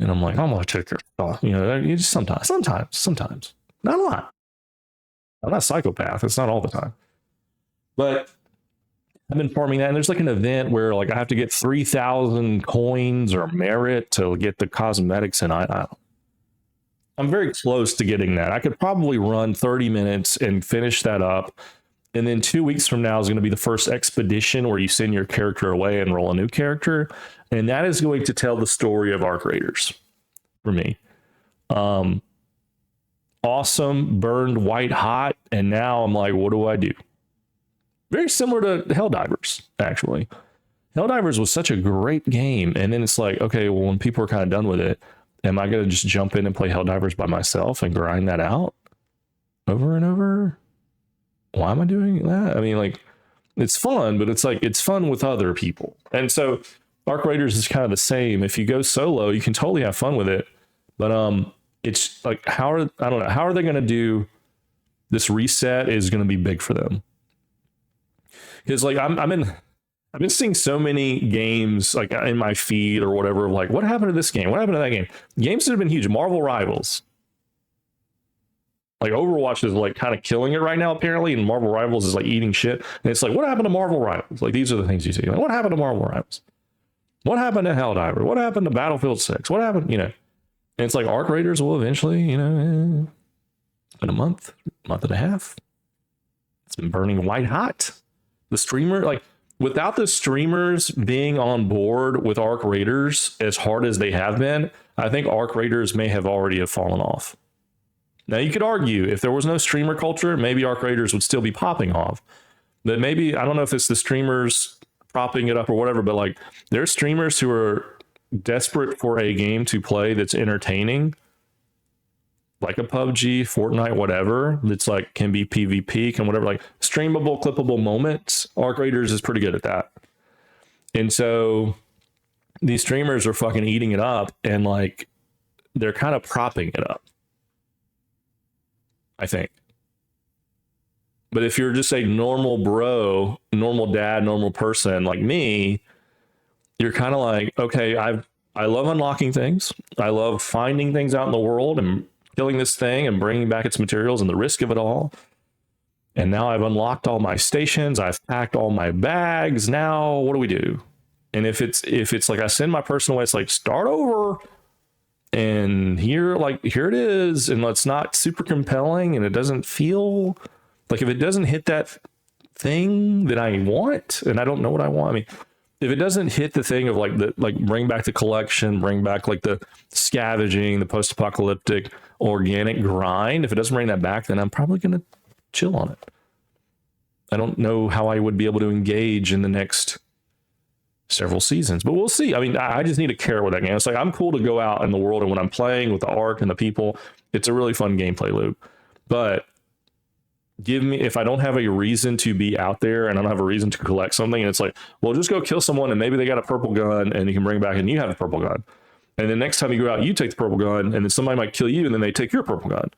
Speaker 1: And I'm like, I'm gonna take your stuff. You know, you just sometimes, not a lot. I'm not a psychopath. It's not all the time, but I've been farming that. And there's like an event where like I have to get 3,000 coins or merit to get the cosmetics, and I'm very close to getting that. I could probably run 30 minutes and finish that up. And then 2 weeks from now is going to be the first expedition where you send your character away and roll a new character. And that is going to tell the story of Arc Raiders for me. Awesome, burned white hot. And now I'm like, what do I do? Very similar to Helldivers, actually. Helldivers was such a great game. And then it's like, okay, well, when people are kind of done with it, am I going to just jump in and play Helldivers by myself and grind that out over and over? Why am I doing that? I mean, like, it's fun, but it's like, it's fun with other people. And so Arc Raiders is kind of the same. If you go solo, you can totally have fun with it. But it's like, I don't know, how are they going to do this reset is going to be big for them. Because like I've been seeing so many games like in my feed or whatever, like what happened to this game? What happened to that game? Games that have been huge. Marvel Rivals. Like Overwatch is like kind of killing it right now, apparently, and Marvel Rivals is like eating shit. And it's like, what happened to Marvel Rivals? Like these are the things you see. Like, what happened to Marvel Rivals? What happened to Helldiver? What happened to Battlefield 6? What happened, you know? And it's like Arc Raiders will eventually, you know, it's been a month and a half. It's been burning white hot. The streamer, like without the streamers being on board with Arc Raiders as hard as they have been, I think Arc Raiders may have already have fallen off. Now you could argue if there was no streamer culture, maybe Arc Raiders would still be popping off. But maybe, I don't know if it's the streamers propping it up or whatever, but like there's streamers who are desperate for a game to play that's entertaining, like a PUBG, Fortnite, whatever. That's like can be PvP, can whatever, like streamable, clippable moments. Arc Raiders is pretty good at that. And so these streamers are fucking eating it up, and like they're kind of propping it up, I think. But if you're just a normal bro, normal dad, normal person like me, you're kind of like, okay, I love unlocking things. I love finding things out in the world and killing this thing and bringing back its materials and the risk of it all. And now I've unlocked all my stations. I've packed all my bags. Now what do we do? And if it's like I send my person away, it's like start over. And here it is. And it's not super compelling, and it doesn't feel like, if it doesn't hit that thing that I want, and I don't know what I want. I mean, if it doesn't hit the thing of like bring back the collection, bring back like the scavenging, the post-apocalyptic organic grind, if it doesn't bring that back, then I'm probably going to chill on it. I don't know how I would be able to engage in the next several seasons, but we'll see. I mean, I just need to care with that game. It's like, I'm cool to go out in the world, and when I'm playing with the Arc and the people, it's a really fun gameplay loop. But give me, if I don't have a reason to be out there and I don't have a reason to collect something, and it's like, well, just go kill someone and maybe they got a purple gun and you can bring it back and you have a purple gun. And then next time you go out, you take the purple gun, and then somebody might kill you and then they take your purple gun.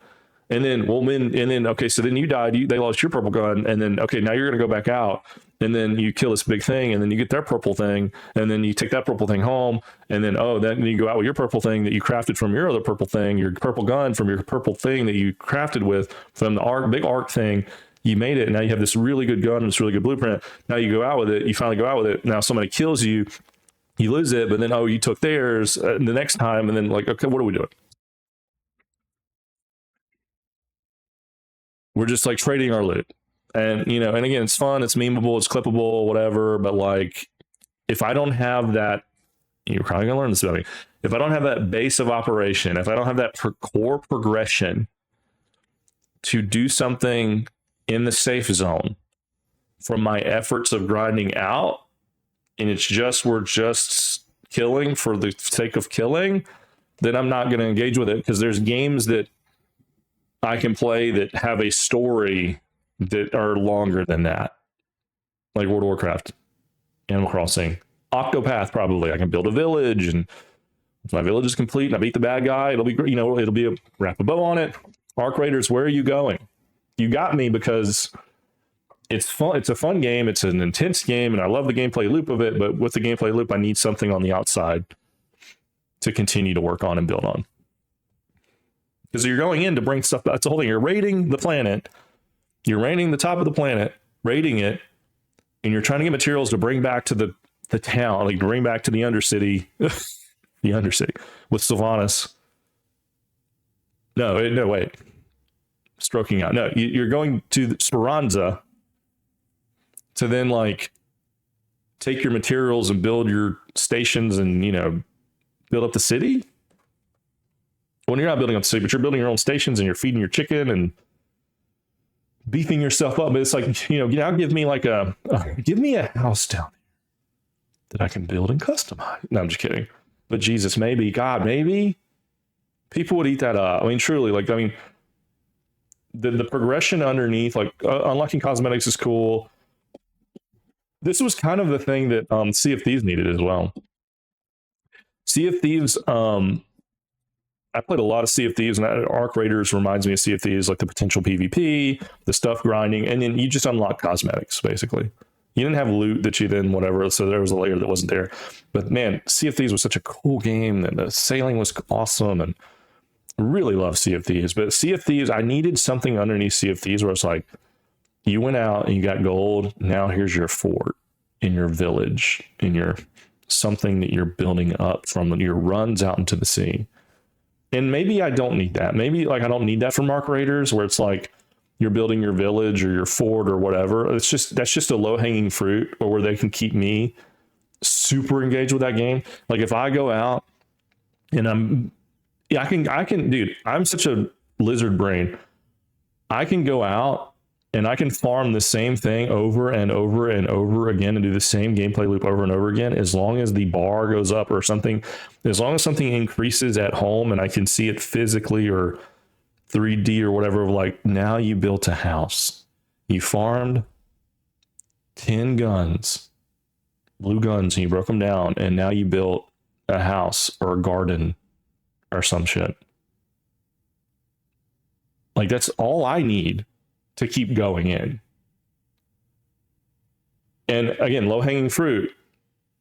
Speaker 1: And then, okay, so then you died, they lost your purple gun. And then, okay, now you're going to go back out, and then you kill this big thing, and then you get their purple thing, and then you take that purple thing home. And then, then you go out with your purple thing that you crafted from your other purple thing, your purple gun from your purple thing that you crafted with from the big arc thing. You made it, and now you have this really good gun and this really good blueprint. Now you go out with it, you finally go out with it. Now somebody kills you, you lose it, but then, you took theirs the next time. And then like, okay, what are we doing? We're just like trading our loot. And, you know, and again, it's fun, it's memeable, it's clippable, whatever. But like, if I don't have that, you're probably gonna learn this about me. If I don't have that base of operation, if I don't have that core progression to do something in the safe zone from my efforts of grinding out, and we're just killing for the sake of killing, then I'm not going to engage with it, because there's games that I can play that have a story that are longer than that, like World of Warcraft, Animal Crossing, Octopath. Probably I can build a village, and if my village is complete and I beat the bad guy, it'll be, you know, it'll be a wrap a bow on it. Arc Raiders, where are you going? You got me, because it's fun. It's a fun game. It's an intense game, and I love the gameplay loop of it. But with the gameplay loop, I need something on the outside to continue to work on and build on. Because you're going in to bring stuff back. That's the whole thing. You're raiding the planet. You're raiding the top of the planet, raiding it, and you're trying to get materials to bring back to the town, like bring back to the Undercity, the Undercity with Sylvanas. No, wait. Stroking out. No, you're going to Speranza to then like take your materials and build your stations and, you know, build up the city. Well, you're not building up the city, but you're building your own stations and you're feeding your chicken and beefing yourself up. But it's like, you know, now give me like give me a house down there that I can build and customize. No, I'm just kidding. But Jesus, maybe, God, maybe people would eat that up. I mean, truly, like, I mean, the progression underneath, like unlocking cosmetics is cool. This was kind of the thing that Sea of Thieves needed as well. Sea of Thieves, I played a lot of Sea of Thieves, and Arc Raiders reminds me of Sea of Thieves, like the potential PvP, the stuff grinding, and then you just unlock cosmetics, basically. You didn't have loot that you then whatever, so there was a layer that wasn't there. But man, Sea of Thieves was such a cool game, and the sailing was awesome, and really love Sea of Thieves. But Sea of Thieves, I needed something underneath Sea of Thieves where it's like, you went out and you got gold, now here's your fort in your village, in your something that you're building up from your runs out into the sea. And maybe I don't need that. Maybe like I don't need that from Arc Raiders, where it's like you're building your village or your fort or whatever. It's just, that's just a low hanging fruit, or where they can keep me super engaged with that game. Like if I go out and I can, dude, I'm such a lizard brain. I can go out and I can farm the same thing over and over and over again and do the same gameplay loop over and over again, as long as the bar goes up or something, as long as something increases at home and I can see it physically or 3D or whatever. Like, now you built a house, you farmed 10 guns, blue guns, and you broke them down, and now you built a house or a garden or some shit. Like, that's all I need to keep going in. And again, low hanging fruit.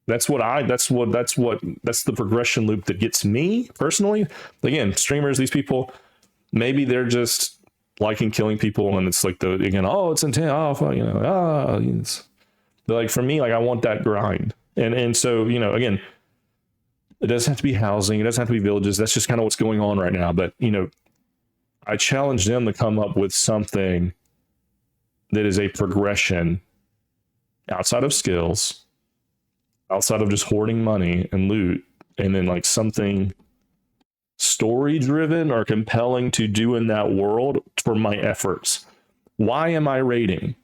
Speaker 1: That's the progression loop that gets me personally. Again, streamers, these people, maybe they're just liking killing people, and it's like it's intense. Oh, you know, but like for me, like I want that grind. And so, you know, again, it doesn't have to be housing, it doesn't have to be villages. That's just kind of what's going on right now. But, you know, I challenge them to come up with something that is a progression outside of skills, outside of just hoarding money and loot, and then like something story driven or compelling to do in that world for my efforts. Why am I raiding?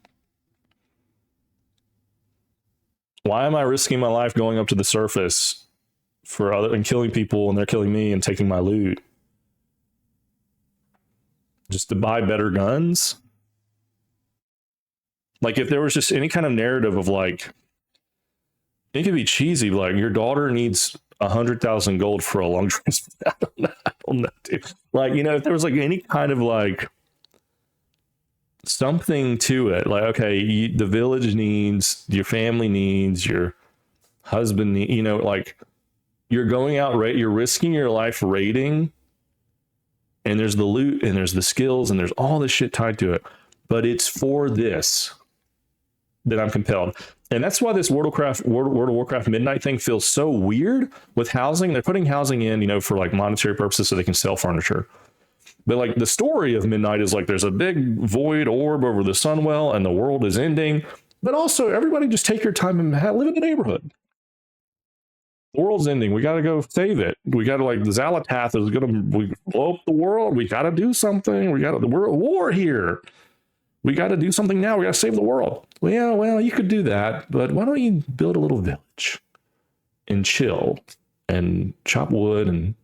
Speaker 1: Why am I risking my life going up to the surface for other and killing people, and they're killing me and taking my loot? Just to buy better guns? Like, if there was just any kind of narrative of like, it could be cheesy, like your daughter needs 100,000 gold for a long transport. I don't know, dude. Like, you know, if there was like any kind of like something to it, like, okay, the village needs, your family needs, your husband needs, you know, like you're going out, you're risking your life raiding, and there's the loot and there's the skills and there's all this shit tied to it, but it's for this that I'm compelled. And that's why this World of Warcraft Midnight thing feels so weird with housing. They're putting housing in, you know, for like monetary purposes so they can sell furniture. But like the story of Midnight is like there's a big void orb over the Sunwell and the world is ending. But also, everybody just take your time and live in the neighborhood. The world's ending. We got to go save it. We got to, like, the Xalatath is going to blow up the world. We got to do something. We're at war here. We got to do something now. We got to save the world. Well, yeah, well, you could do that, but why don't you build a little village and chill and chop wood and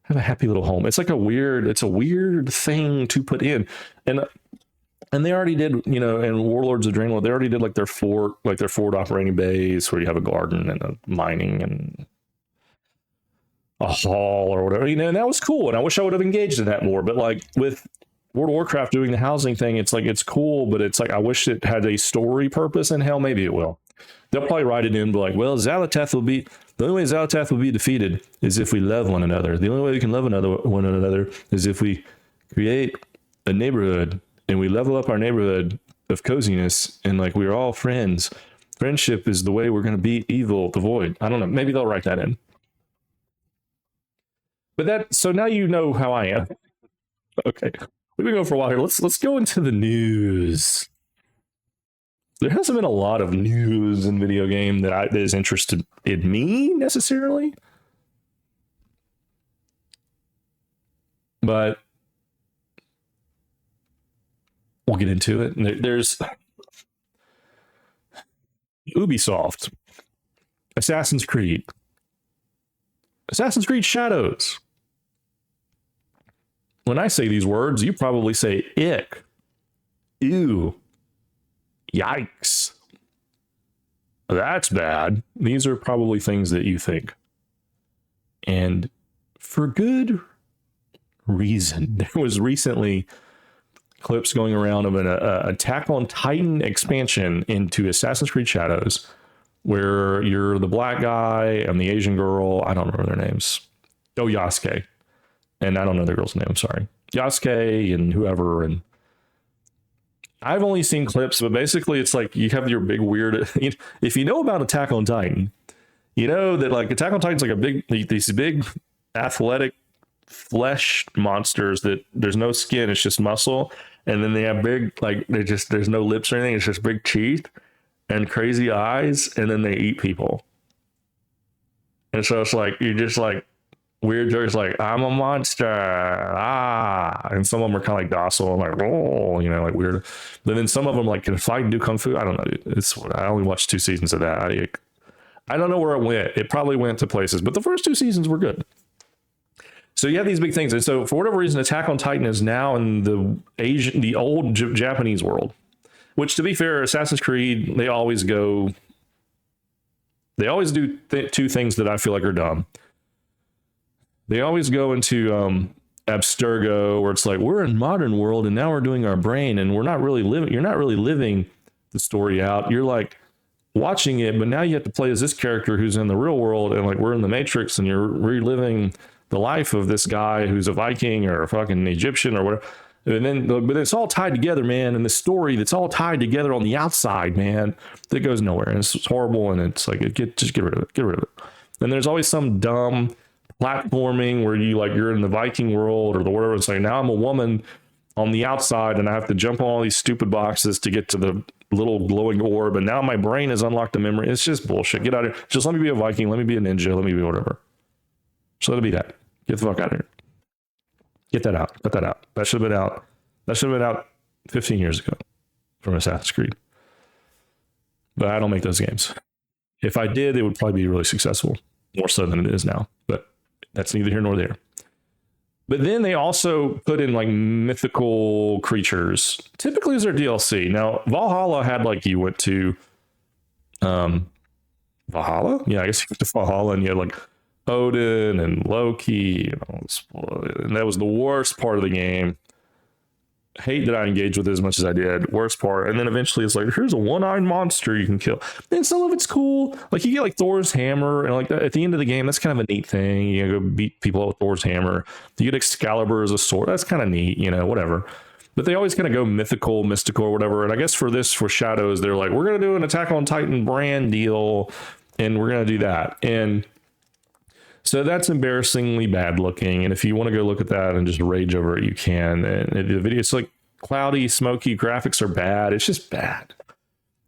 Speaker 1: have a happy little home? It's like a weird thing to put in. And they already did, you know, in Warlords of Draenor, they already did like their fort operating base where you have a garden and a mining and a hall or whatever, you know, and that was cool. And I wish I would have engaged in that more. But like with World of Warcraft doing the housing thing, it's like, it's cool, but it's like, I wish it had a story purpose, and hell, maybe it will. They'll probably write it in, like, well, Xal'atath will be, the only way Xal'atath will be defeated is if we love one another. The only way we can love one another is if we create a neighborhood and we level up our neighborhood of coziness, and like we're all friends. Friendship is the way we're going to beat evil, the void. I don't know. Maybe they'll write that in. But that, so now you know how I am. Okay, we've been going for a while here. Let's go into the news. There hasn't been a lot of news in video game that is interested in me necessarily, but we'll get into it. There's Ubisoft, Assassin's Creed Shadows. When I say these words, you probably say ick, ew, yikes, that's bad. These are probably things that you think, and for good reason. There was recently clips going around of an Attack on Titan expansion into Assassin's Creed Shadows, where you're the black guy and the Asian girl. I don't remember their names. Oh, Yasuke. And I don't know the girl's name. I'm sorry. Yasuke and whoever. And I've only seen clips, but basically it's like you have your big weird. If you know about Attack on Titan, you know that like Attack on Titan's like a big, these big athletic flesh monsters that there's no skin, it's just muscle. And then they have big, like, there's no lips or anything. It's just big teeth and crazy eyes. And then they eat people. And so it's like, you're just like, weird jokes like, I'm a monster. And some of them are kind of like docile and like, oh, you know, like weird. But then some of them like can fight and do kung fu. I don't know, dude. I only watched 2 seasons of that. I don't know where it went. It probably went to places, but the first 2 seasons were good. So you have these big things. And so for whatever reason, Attack on Titan is now in the old Japanese world, which, to be fair, Assassin's Creed, they always do 2 things that I feel like are dumb. They always go into Abstergo, where it's like, we're in modern world and now we're doing our brain and you're not really living the story out. You're like watching it, but now you have to play as this character who's in the real world, and like we're in the Matrix and you're reliving the life of this guy who's a Viking or a fucking Egyptian or whatever. But it's all tied together, man. And the story that's all tied together on the outside, man, that goes nowhere. And it's horrible. And it's like, just get rid of it. Get rid of it. And there's always some dumb platforming where you're in the Viking world or the whatever. It's like, now I'm a woman on the outside and I have to jump on all these stupid boxes to get to the little glowing orb. And now my brain has unlocked a memory. It's just bullshit. Get out of here. Just let me be a Viking. Let me be a ninja. Let me be whatever. So let it be that. Get the fuck out of here. Get that out. Cut that out. That should have been out. That should have been out 15 years ago from Assassin's Creed. But I don't make those games. If I did, it would probably be really successful. More so than it is now. But that's neither here nor there. But then they also put in like mythical creatures. Typically as their DLC. Now, Valhalla had like, you went to Valhalla? Yeah, I guess you went to Valhalla and you had like Odin and Loki and that was the worst part of the game. Hate that I engaged with it as much as I did. Worst part. And then eventually it's like, here's a one-eyed monster you can kill. And some of it's cool. Like you get like Thor's hammer, and like at the end of the game, that's kind of a neat thing. You go beat people up with Thor's hammer. You get Excalibur as a sword. That's kind of neat, whatever. But they always kind of go mystical or whatever. And I guess for Shadows, they're like, we're going to do an Attack on Titan brand deal, and we're going to do that. And so that's embarrassingly bad looking. And if you want to go look at that and just rage over it, you can. And the video, it's like cloudy, smoky, graphics are bad. It's just bad.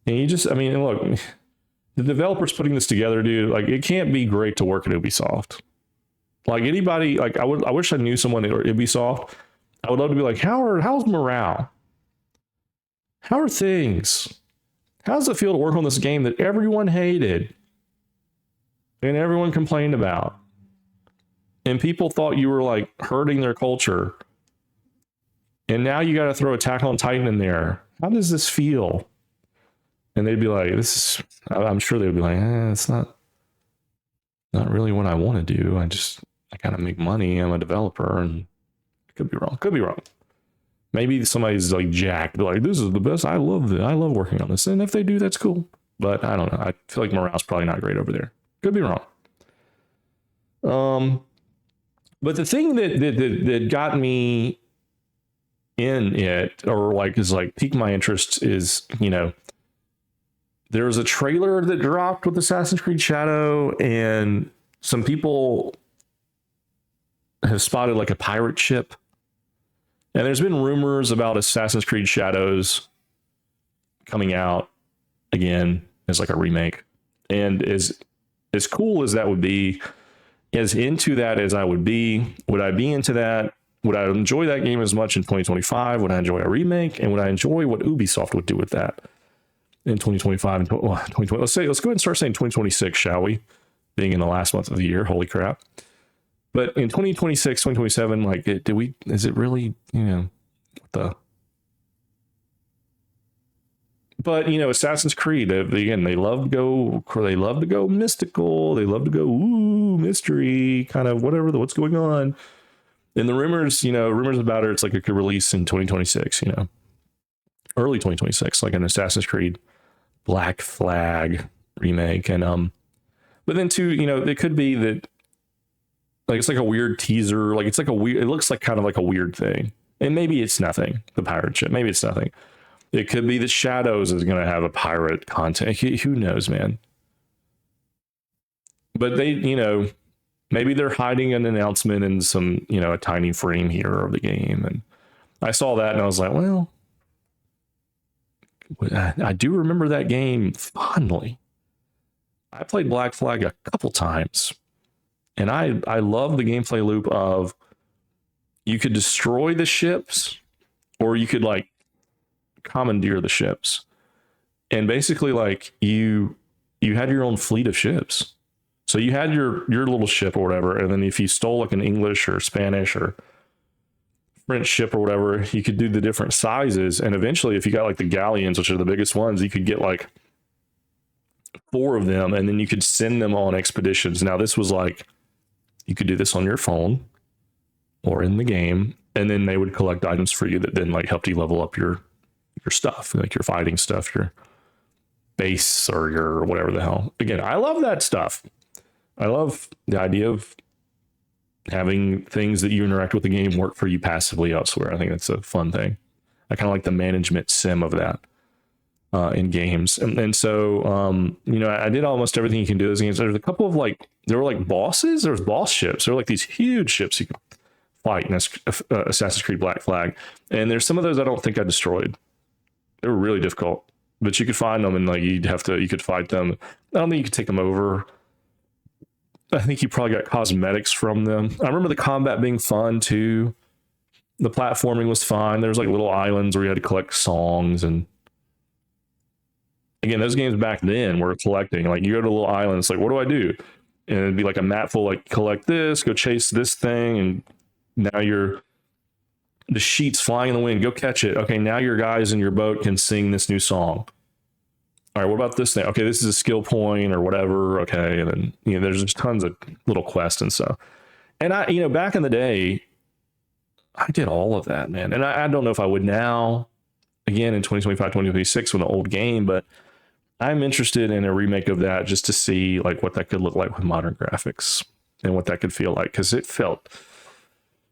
Speaker 1: And look, the developers putting this together, dude, like it can't be great to work at Ubisoft. Like anybody, like I wish I knew someone at Ubisoft. I would love to be like, how's morale? How are things? How does it feel to work on this game that everyone hated and everyone complained about? And people thought you were like hurting their culture. And now you got to throw Attack on Titan in there. How does this feel? And they'd be like, I'm sure they'd be like, it's not really what I want to do. I got to make money. I'm a developer, and could be wrong. Maybe somebody's like jacked, like, this is the best. I love working on this. And if they do, that's cool. but I don't know. I feel like morale's probably not great over there. Could be wrong. But the thing that got me in it, or like is like piqued my interest, is, you know, there was a trailer that dropped with Assassin's Creed Shadow, and some people have spotted like a pirate ship. And there's been rumors about Assassin's Creed Shadows coming out again as like a remake. And as cool as that would be, as into that as I would be I be into that? Would I enjoy that game as much in 2025? Would I enjoy a remake? And would I enjoy what Ubisoft would do with that in 2025 and 2020? Let's go ahead and start saying 2026, shall we? Being in the last month of the year, holy crap. But in 2026, 2027, like, is it really, you know, but, you know, Assassin's Creed, again, they love to go mystical. They love to go, ooh, mystery, kind of what's going on. And the rumors about it, it's like it could release in 2026, you know, early 2026, like an Assassin's Creed Black Flag remake. And, but then too, you know, it could be that, like, it's like a weird teaser, like it looks like kind of like a weird thing. And maybe it's nothing, the pirate ship, maybe it's nothing. It could be the Shadows is going to have a pirate content. Who knows, man? But they, you know, maybe they're hiding an announcement in some, you know, a tiny frame here of the game. And I saw that and I was like, well, I do remember that game fondly. I played Black Flag a couple times. And I love the gameplay loop of you could destroy the ships, or you could like commandeer the ships. And basically, like, you had your own fleet of ships. So you had your little ship or whatever, and then if you stole like an English or Spanish or French ship or whatever, you could do the different sizes. And eventually, if you got like the galleons, which are the biggest ones, you could get like 4 of them, and then you could send them on expeditions. Now, this was like, you could do this on your phone or in the game, and then they would collect items for you that then like helped you level up your stuff, like your fighting stuff, your base, or your whatever the hell. Again, I love that stuff. I love the idea of having things that you interact with the game work for you passively elsewhere. I think that's a fun thing. I kind of like the management sim of that in games. And so, you know, I did almost everything you can do in those games. There's a couple of like, there were like bosses. There was boss ships. There were like these huge ships you could fight in Assassin's Creed Black Flag. And there's some of those I don't think I destroyed. They were really difficult, but you could find them and like you could fight them. I don't think you could take them over. I think you probably got cosmetics from them. I remember the combat being fun too. The platforming was fine. There was like little islands where you had to collect songs. And again, those games back then were collecting. Like, you go to a little island, it's like, what do I do? And it'd be like a map full, like, collect this, go chase this thing, and now the sheet's flying in the wind, go catch it. Okay, now your guys in your boat can sing this new song. All right, what about this thing? Okay, this is a skill point or whatever. Okay, and then, you know, there's just tons of little quests and stuff. And I, you know, back in the day, I did all of that, man. And I don't know if I would now, again, in 2025, 2026 with an old game, but I'm interested in a remake of that just to see like what that could look like with modern graphics and what that could feel like, because it felt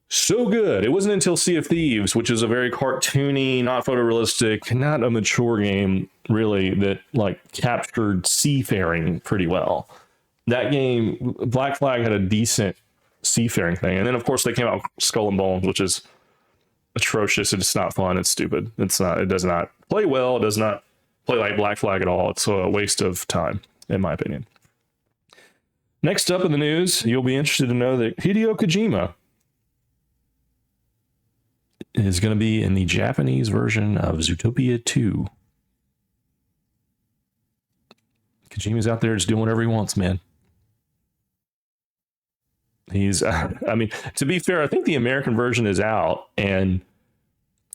Speaker 1: so good. It wasn't until Sea of Thieves, which is a very cartoony, not photorealistic, not a mature game really, that like captured seafaring pretty well. That game, Black Flag, had a decent seafaring thing. And then of course they came out with Skull and Bones, which is atrocious. It's not fun. It's stupid. It does not play well. It does not play like Black Flag at all. It's a waste of time, in my opinion. Next up in the news, you'll be interested to know that Hideo Kojima is going to be in the Japanese version of Zootopia 2. Kojima's out there just doing whatever he wants, man. He's, I mean, to be fair, I think the American version is out, and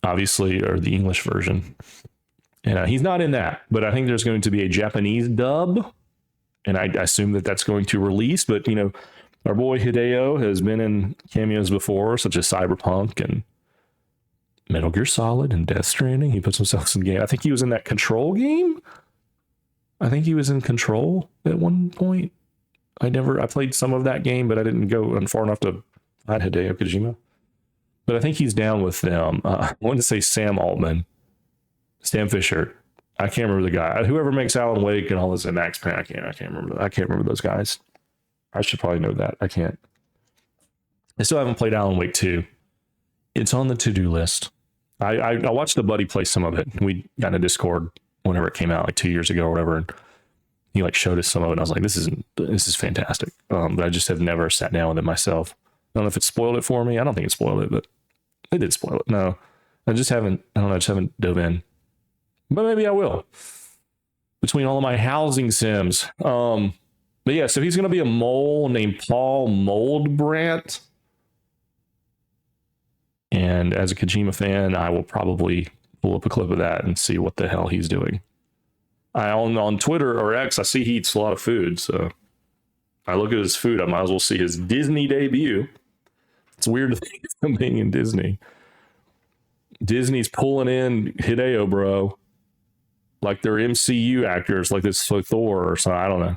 Speaker 1: obviously, or the English version. And he's not in that, but I think there's going to be a Japanese dub, and I assume that that's going to release. But, you know, our boy Hideo has been in cameos before, such as Cyberpunk and Metal Gear Solid and Death Stranding. He puts himself in the game. I think he was in that Control game. I think he was in Control at one point. I played some of that game, but I didn't go far enough to find Hideo Kojima. But I think he's down with them. I wanted to say Sam Altman, Sam Fisher. I can't remember the guy. Whoever makes Alan Wake and all this and Max Payne. I can't remember. I can't remember those guys. I should probably know that. I can't. I still haven't played Alan Wake 2. It's on the to-do list. I watched a buddy play some of it. We got in a Discord whenever it came out, like 2 years ago or whatever. And he like showed us some of it. And I was like, this is fantastic. But I just have never sat down with it myself. I don't know if it spoiled it for me. I don't think it spoiled it, but it did spoil it. No, I don't know. I just haven't dove in, but maybe I will between all of my housing sims. But yeah, so he's going to be a mole named Paul Moldbrandt. And as a Kojima fan, I will probably pull up a clip of that and see what the hell he's doing. On Twitter or X, I see he eats a lot of food. So I look at his food, I might as well see his Disney debut. It's weird to think of him being in Disney. Disney's pulling in Hideo, bro. Like they're MCU actors, like this Thor or something. I don't know.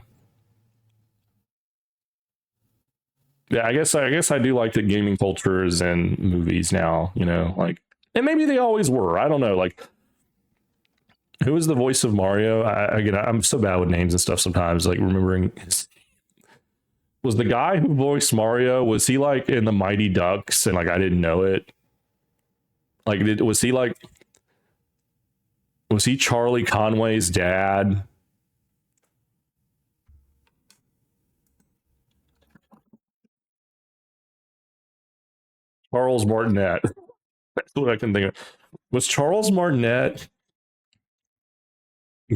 Speaker 1: Yeah, I guess I do like the gaming cultures and movies now, you know, like, and maybe they always were. I don't know. Like, who is the voice of Mario? I'm so bad with names and stuff sometimes, like remembering was the guy who voiced Mario, was he like in the Mighty Ducks and like I didn't know it? Like, was he Charlie Conway's dad? Charles Martinet. That's what I can think of. Was Charles Martinet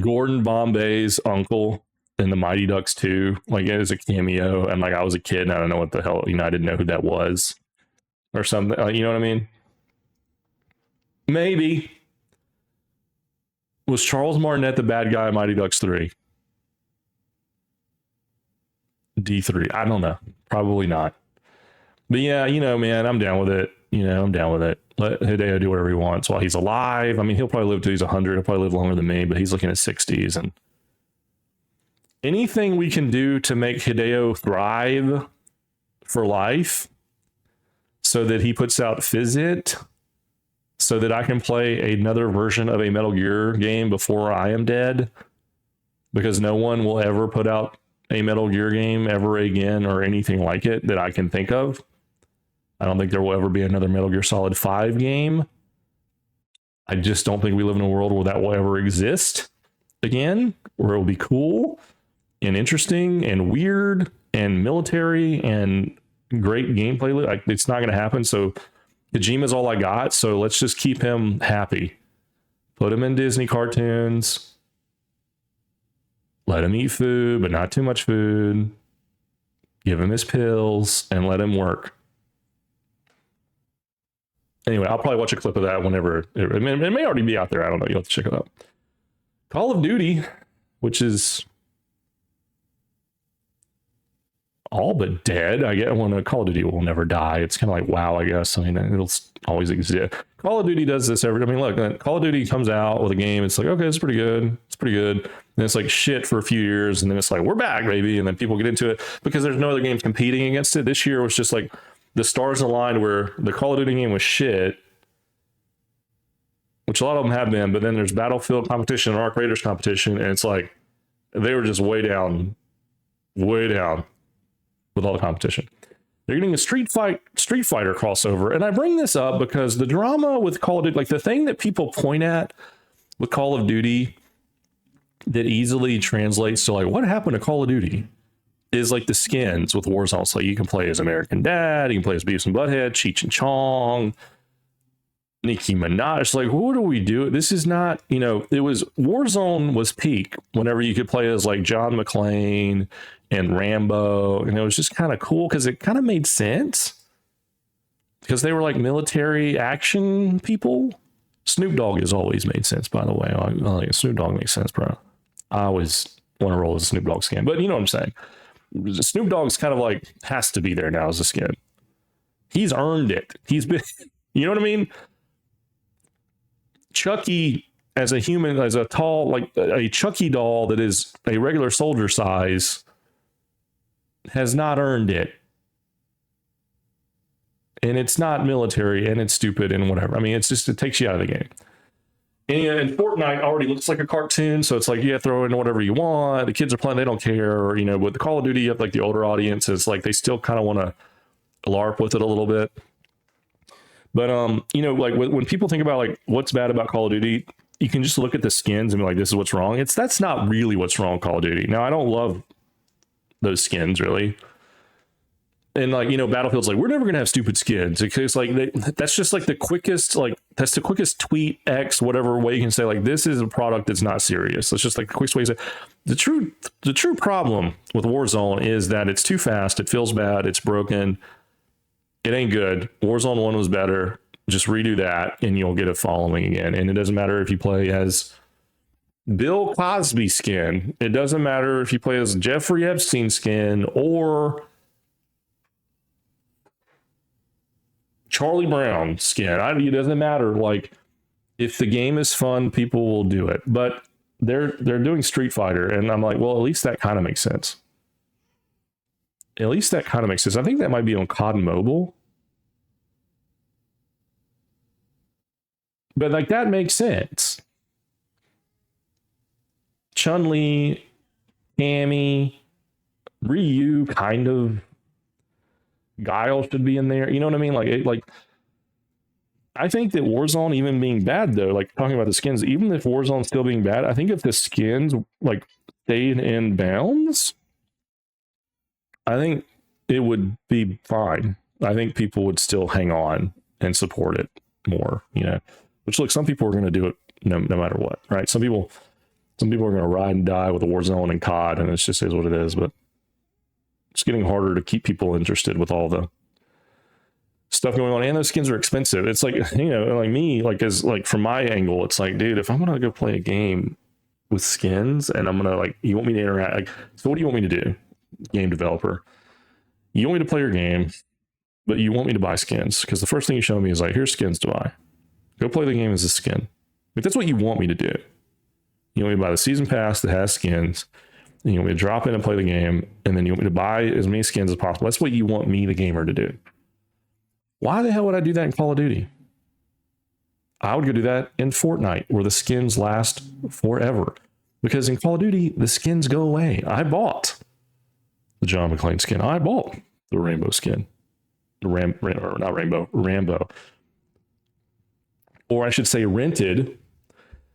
Speaker 1: Gordon Bombay's uncle in the Mighty Ducks 2? Like, it was a cameo, and like I was a kid and I don't know what the hell, you know, I didn't know who that was or something. You know what I mean? Maybe. Was Charles Martinet the bad guy in Mighty Ducks 3? D3. I don't know. Probably not. But yeah, you know, man, I'm down with it. You know, I'm down with it. Let Hideo do whatever he wants while he's alive. I mean, he'll probably live till he's 100. He'll probably live longer than me, but he's looking at 60s. And anything we can do to make Hideo thrive for life so that he puts out Fizzit, so that I can play another version of a Metal Gear game before I am dead, because no one will ever put out a Metal Gear game ever again or anything like it that I can think of. I don't think there will ever be another Metal Gear Solid 5 game. I just don't think we live in a world where that will ever exist again, where it will be cool and interesting and weird and military and great gameplay. Like, it's not going to happen. So Kojima's all I got. So let's just keep him happy. Put him in Disney cartoons. Let him eat food, but not too much food. Give him his pills and let him work. Anyway, I'll probably watch a clip of that whenever it may already be out there. I don't know. You'll have to check it out. Call of Duty, which is all but dead. I get when Call of Duty will never die. It's kind of like WoW, I guess. I mean, it'll always exist. Call of Duty does this every. I mean, look, Call of Duty comes out with a game. It's like, okay, it's pretty good. It's pretty good. And it's like shit for a few years, and then it's like, we're back, baby. And then people get into it because there's no other games competing against it. This year was just like the stars aligned where the Call of Duty game was shit, which a lot of them have been, but then there's Battlefield competition and Arc Raiders competition, and it's like they were just way down with all the competition. They're getting a Street Fighter crossover, and I bring this up because the drama with Call of Duty, like the thing that people point at with Call of Duty that easily translates to like what happened to Call of Duty, is like the skins with Warzone. So you can play as American Dad, you can play as Beavis and Butthead, Cheech and Chong, Nicki Minaj. It's like, what do we do? This is not, you know, it was Warzone was peak whenever you could play as like John McClane and Rambo, and it was just kind of cool because it kind of made sense because they were like military action people. Snoop Dogg has always made sense, by the way. Like Snoop Dogg makes sense, bro. I always want to roll as a Snoop Dogg skin, but you know what I'm saying. Snoop Dogg's kind of like has to be there now as a skin. He's earned it. He's been, you know what I mean? Chucky as a human, as a tall, like a Chucky doll that is a regular soldier size, has not earned it. And it's not military, and it's stupid and whatever. I mean, it's just, it takes you out of the game. And Fortnite already looks like a cartoon, so it's like, yeah, throw in whatever you want. The kids are playing, they don't care. You know, with the Call of Duty, you have like the older audience, it's like they still kind of want to LARP with it a little bit. But you know, like when people think about like what's bad about Call of Duty, you can just look at the skins and be like, this is what's wrong. That's not really what's wrong with Call of Duty. Now, I don't love those skins really. And like, you know, Battlefield's like, we're never gonna have stupid skins, because like that's just like the quickest, like that's the quickest tweet X whatever way you can say like this is a product that's not serious. It's just like the quickest way to say the true problem with Warzone is that it's too fast, it feels bad, it's broken, it ain't good. Warzone 1 was better. Just redo that and you'll get a following again. And it doesn't matter if you play as Bill Cosby skin, it doesn't matter if you play as Jeffrey Epstein skin or Charlie Brown skin. It doesn't matter. Like, if the game is fun, people will do it. But they're doing Street Fighter, and I'm like, well, at least that kind of makes sense. At least that kind of makes sense. I think that might be on COD Mobile. But like that makes sense. Chun-Li, Cammy, Ryu, kind of. Guile should be in there. You know what I mean? Like I think that Warzone, even being bad though, like talking about the skins, even if Warzone still being bad, I think if the skins like stayed in bounds, I think it would be fine. I think people would still hang on and support it more, you know. Which, look, some people are going to do it no matter what, right? Some people are going to ride and die with a Warzone and COD, and it just is what it is. But it's getting harder to keep people interested with all the stuff going on, and those skins are expensive. It's like, you know, like me, like as like from my angle, it's like, dude, if I'm going to go play a game with skins and I'm going to like, you want me to interact, like, so what do you want me to do, game developer? You want me to play your game, but you want me to buy skins, because the first thing you show me is like, here's skins to buy. Go play the game as a skin. Like, that's what you want me to do. You want me to buy the season pass that has skins, and you want me to drop in and play the game, and then you want me to buy as many skins as possible. That's what you want me, the gamer, to do. Why the hell would I do that in Call of Duty? I would go do that in Fortnite, where the skins last forever. Because in Call of Duty, the skins go away. I bought the John McClane skin. I bought the rainbow skin. Rambo. Or I should say rented,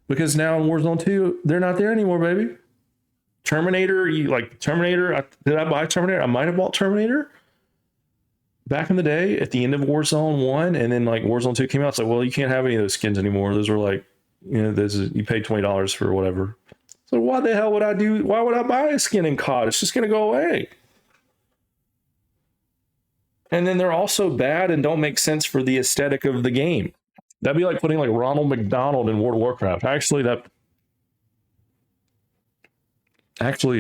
Speaker 1: because now in Warzone 2, they're not there anymore, baby. Terminator, did I buy Terminator? I might have bought Terminator back in the day at the end of Warzone 1, and then like Warzone 2 came out. It's like, well, you can't have any of those skins anymore. Those were like, you know, you paid $20 for whatever. So why the hell would I buy a skin in COD? It's just going to go away. And then they're also bad and don't make sense for the aesthetic of the game. That'd be like putting like Ronald McDonald in World of Warcraft. Actually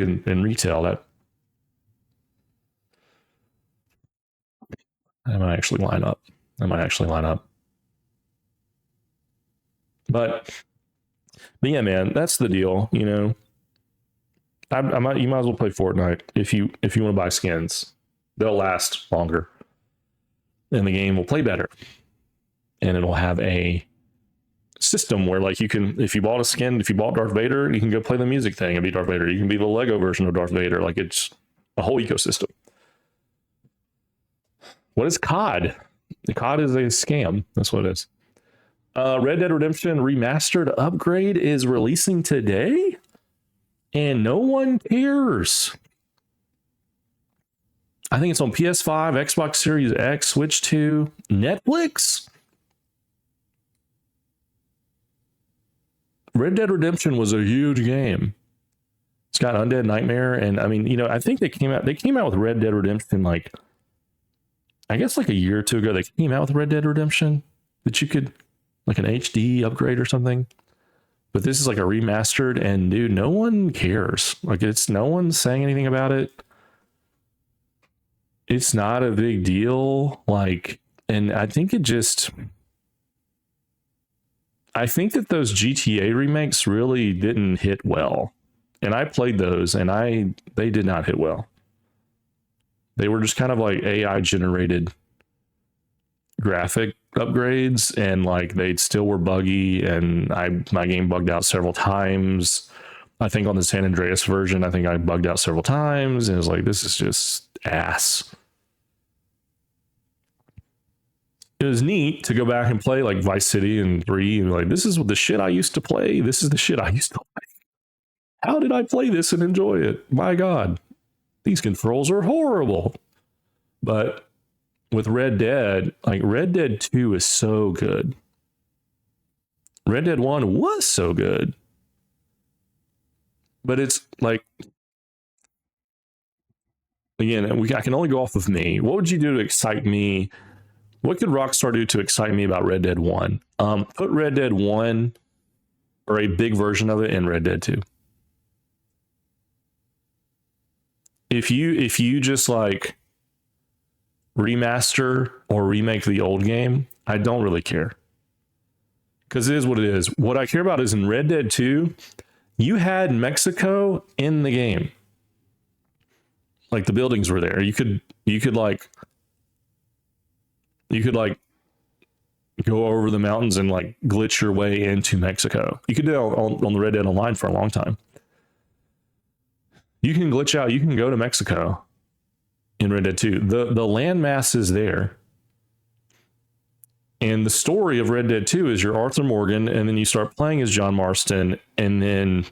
Speaker 1: in retail, that might actually line up. But yeah, man, that's the deal. You know, you might as well play Fortnite if you want to buy skins. They'll last longer, and the game will play better. And it'll have a system where, like, you can, if you bought Darth Vader, you can go play the music thing and be Darth Vader. You can be the Lego version of Darth Vader. Like, it's a whole ecosystem. What is COD? The COD is a scam. That's what it is. Red Dead Redemption Remastered upgrade is releasing today, and no one cares. I think it's on PS5, Xbox Series X, Switch 2, Netflix. Red Dead Redemption was a huge game. It's got Undead Nightmare, and I mean, you know, I think they came out with Red Dead Redemption like, I guess like a year or two ago. They came out with Red Dead Redemption that you could, like, an HD upgrade or something. But this is like a remastered, and dude, no one cares. Like, no one's saying anything about it. It's not a big deal. Like, and I think I think that those GTA remakes really didn't hit well. And I played those and they did not hit well. They were just kind of like AI generated graphic upgrades, and like they still were buggy, and my game bugged out several times. I think on the San Andreas version, I think I bugged out several times, and it was like, this is just ass. It was neat to go back and play like Vice City and 3 and like, this is the shit I used to play. This is the shit I used to play. How did I play this and enjoy it? My God, these controls are horrible. But with Red Dead, like Red Dead 2 is so good. Red Dead 1 was so good. But it's like, again, I can only go off of me. What would you do to excite me? What could Rockstar do to excite me about Red Dead 1? Put Red Dead 1 or a big version of it in Red Dead 2. If you just like remaster or remake the old game, I don't really care. Because it is what it is. What I care about is in Red Dead 2, you had Mexico in the game. Like the buildings were there. You could go over the mountains and like glitch your way into Mexico. You could do it on the Red Dead Online for a long time. You can glitch out. You can go to Mexico in Red Dead 2. The landmass is there. And the story of Red Dead 2 is you're Arthur Morgan, and then you start playing as John Marston, and then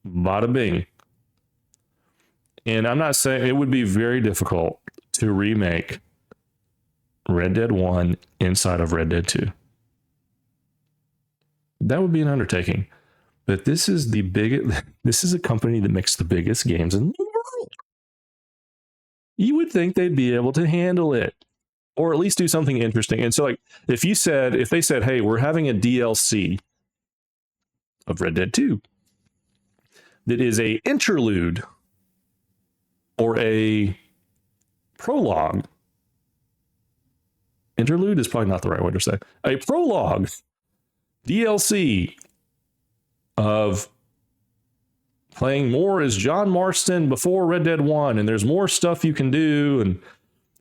Speaker 1: bada bing. And I'm not saying it would be very difficult to remake Red Dead 1 inside of Red Dead 2. That would be an undertaking. But this is a company that makes the biggest games in the world. You would think they'd be able to handle it, or at least do something interesting. And so like if they said, hey, we're having a DLC of Red Dead 2 that is a interlude or a prologue. Interlude is probably not the right way to say. A prologue DLC of playing more as John Marston before Red Dead 1, and there's more stuff you can do, and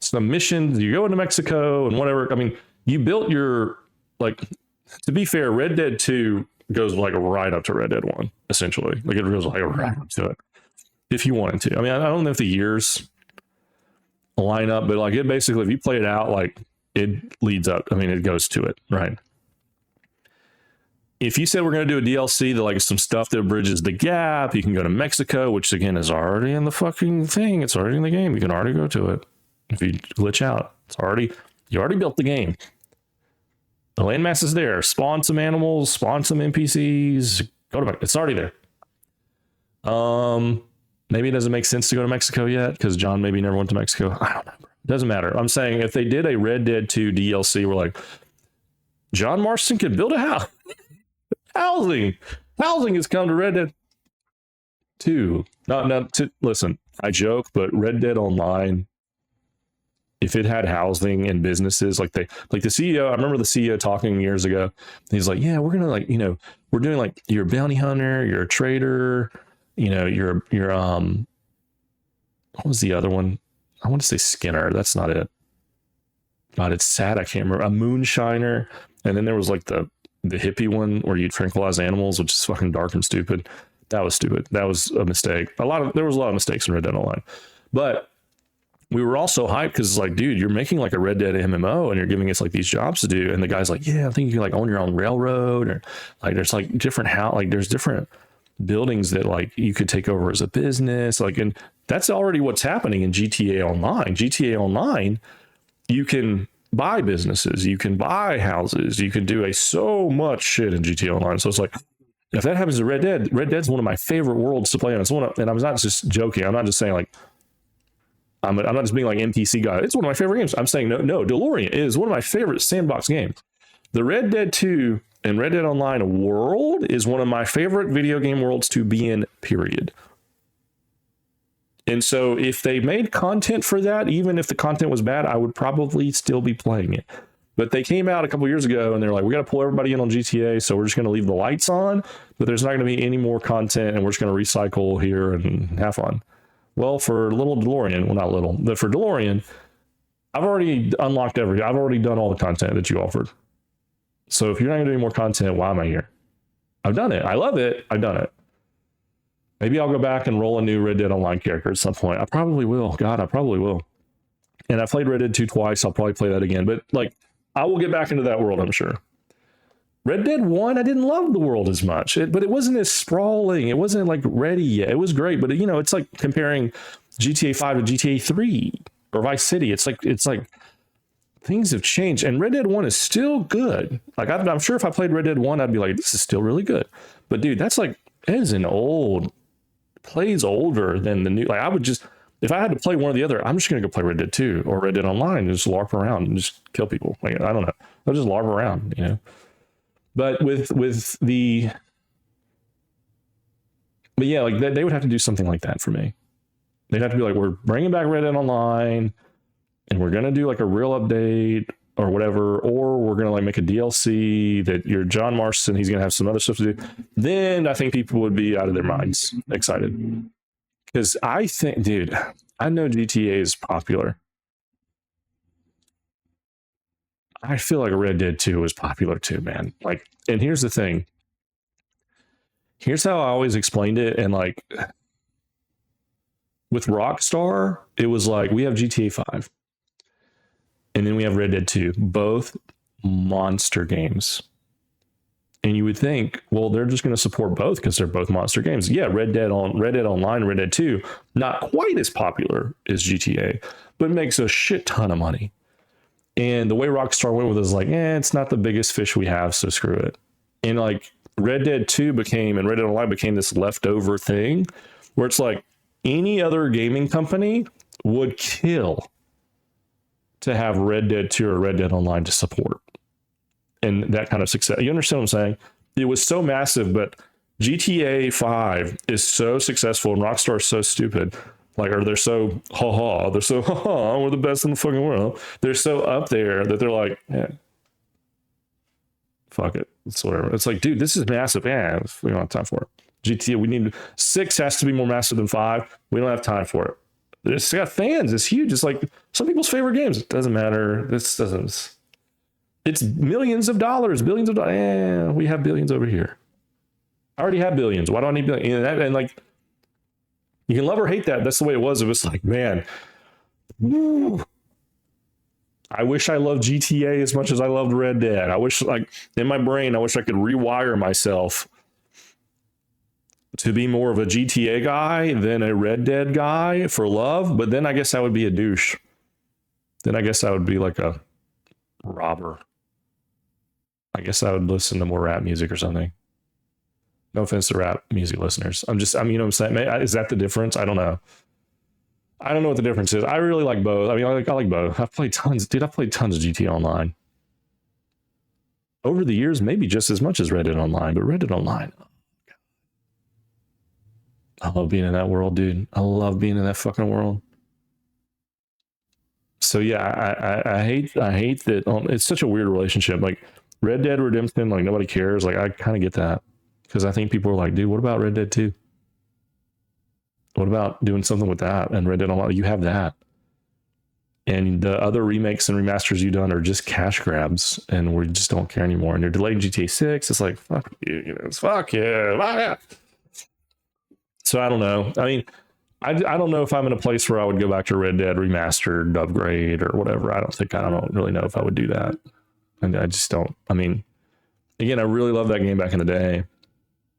Speaker 1: some missions, you go into Mexico and whatever. I mean, you built your, like, to be fair, Red Dead 2 goes like right up to Red Dead 1, essentially. Like it goes like right up to it, if you wanted to. I mean, I don't know if the years line up, but like it basically, if you play it out, like it leads up. I mean, it goes to it, right? If you said we're going to do a DLC that like some stuff that bridges the gap, you can go to Mexico, which again is already in the fucking thing. It's already in the game. You can already go to it. If you glitch out, you already built the game. The landmass is there. Spawn some animals, spawn some NPCs. It's already there. Maybe it doesn't make sense to go to Mexico yet because John maybe never went to Mexico. I don't know. It doesn't matter. I'm saying if they did a Red Dead 2 DLC, we're like, John Marston could build a house. Housing has come to Red Dead 2. Listen, I joke, but Red Dead Online, if it had housing and businesses like the CEO, I remember the CEO talking years ago. He's like, yeah, we're going to like, we're doing like, you're a bounty hunter, you're a trader, you're what was the other one? I want to say Skinner. That's not it. God, it's sad. I can't remember. A moonshiner. And then there was like the hippie one where you tranquilize animals, which is fucking dark and stupid. That was stupid. That was a mistake. There was a lot of mistakes in Red Dead Online, but we were also hyped because it's like, dude, you're making like a Red Dead MMO and you're giving us like these jobs to do. And the guy's like, yeah, I think you can like own your own railroad, or like there's like different there's different buildings that like you could take over as a business. Like, and that's already what's happening in GTA Online. GTA Online, you can buy businesses, you can buy houses, you can do so much shit in GTA Online. So it's like, if that happens to Red Dead's one of my favorite worlds to play on. And I'm not just joking. I'm not just saying like, I'm not just being like NPC guy. It's one of my favorite games. I'm saying no. Dalorrian is one of my favorite sandbox games. The Red Dead 2 and Red Dead Online world is one of my favorite video game worlds to be in, period. And so if they made content for that, even if the content was bad, I would probably still be playing it. But they came out a couple years ago and they're like, we got to pull everybody in on GTA, so we're just going to leave the lights on, but there's not going to be any more content, and we're just going to recycle here and have fun. Well, for little Dalorrian, well, not little, but for Dalorrian, I've already unlocked I've already done all the content that you offered. So if you're not going to do any more content, why am I here? I've done it. I love it. I've done it. Maybe I'll go back and roll a new Red Dead Online character at some point. I probably will. God, I probably will. And I played Red Dead 2 twice. I'll probably play that again. But like, I will get back into that world, I'm sure. Red Dead 1, I didn't love the world as much, but it wasn't as sprawling. It wasn't like ready yet. It was great, but you know, it's like comparing GTA 5 to GTA 3 or Vice City. It's like things have changed, and Red Dead 1 is still good. Like I'm sure if I played Red Dead 1, I'd be like, this is still really good. But dude, that's like, it is an old, plays older than the new. Like I would just, if I had to play one or the other, I'm just going to go play Red Dead 2 or Red Dead Online and just LARP around and just kill people. Like, I don't know. I'll just LARP around, you know. But but yeah, like they would have to do something like that for me. They'd have to be like, we're bringing back Red Dead Online and we're going to do like a real update or whatever, or we're going to like make a DLC that you're John Marston, he's going to have some other stuff to do. Then I think people would be out of their minds excited. Because I think, dude, I know GTA is popular. I feel like Red Dead 2 was popular too, man. Like, and here's the thing. Here's how I always explained it. And like, with Rockstar, it was like, we have GTA 5. And then we have Red Dead 2. Both monster games. And you would think, well, they're just going to support both because they're both monster games. Yeah, Red Dead Online, Red Dead 2, not quite as popular as GTA, but makes a shit ton of money. And the way Rockstar went with it is like, it's not the biggest fish we have, so screw it. And like Red Dead 2 and Red Dead Online became this leftover thing where it's like any other gaming company would kill to have Red Dead 2 or Red Dead Online to support. And that kind of success. You understand what I'm saying? It was so massive, but GTA 5 is so successful and Rockstar is so stupid. Like, or they're so they're so we're the best in the fucking world. They're so up there that they're like, yeah, fuck it. It's whatever. It's like, dude, this is massive. Yeah, we don't have time for it. GTA, we need 6 has to be more massive than 5. We don't have time for it. It's got fans. It's huge. It's like some people's favorite games. It doesn't matter. This doesn't. It's millions of dollars, billions of dollars. Yeah, we have billions over here. I already have billions. Why do I need billions? And like, you can love or hate that. That's the way it was. It was like, man, woo. I wish I loved GTA as much as I loved Red Dead. I wish, like, in my brain, I wish I could rewire myself to be more of a GTA guy than a Red Dead guy for love. But then I guess I would be a douche. Then I guess I would be like a robber. I guess I would listen to more rap music or something. No offense to rap music listeners. You know what I'm saying? Is that the difference? I don't know. I don't know what the difference is. I really like both. I mean, I like both. I've played tons. Dude, I've played tons of GTA Online. Over the years, maybe just as much as Red Dead Online, but Red Dead Online. Oh, I love being in that world, dude. I love being in that fucking world. So yeah, I hate that. It's such a weird relationship. Like Red Dead Redemption, like nobody cares. Like I kind of get that because I think people are like, dude, what about Red Dead 2? What about doing something with that? And Red Dead Online, you have that. And the other remakes and remasters you've done are just cash grabs, and we just don't care anymore. And you're delaying GTA 6. It's like, fuck you, you know, it's fuck yeah. So I don't know. I mean, I don't know if I'm in a place where I would go back to Red Dead Remastered, upgrade, or whatever. I don't really know if I would do that. And I just don't. I mean, again, I really love that game back in the day.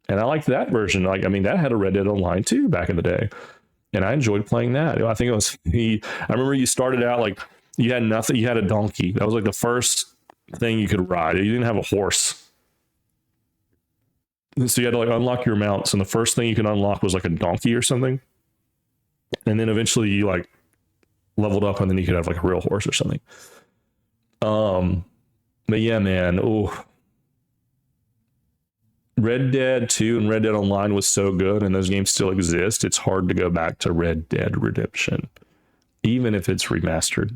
Speaker 1: And I liked that version. Like, I mean, that had a Red Dead Online too back in the day. And I enjoyed playing that. I think it was I remember you started out like you had nothing. You had a donkey. That was like the first thing you could ride. You didn't have a horse. So you had to like unlock your mounts. And the first thing you could unlock was like a donkey or something. And then eventually you like leveled up and then you could have like a real horse or something. But yeah, man. Oh, Red Dead 2 and Red Dead Online was so good, and those games still exist. It's hard to go back to Red Dead Redemption, even if it's remastered.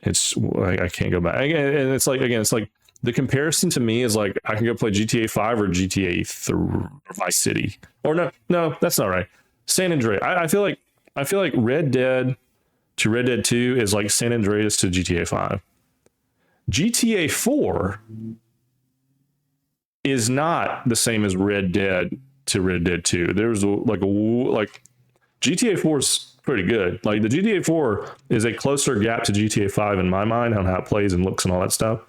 Speaker 1: It's like, I can't go back. And it's like, again, it's like the comparison to me is like, I can go play GTA 5 or GTA 3 Vice City. Or no, that's not right. San Andreas. I feel like Red Dead to Red Dead 2 is like San Andreas to GTA 5. GTA 4 is not the same as Red Dead to Red Dead 2. There's like GTA 4 is pretty good. Like the GTA 4 is a closer gap to GTA 5 in my mind on how it plays and looks and all that stuff.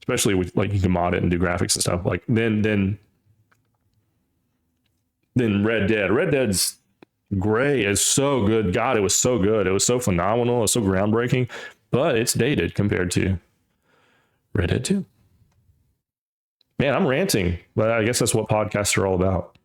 Speaker 1: Especially with like you can mod it and do graphics and stuff. Like then Red Dead. Red Dead's gray is so good. God, it was so good. It was so phenomenal. It was so groundbreaking, but it's dated compared to Red Dead 2. Man, I'm ranting, but I guess that's what podcasts are all about.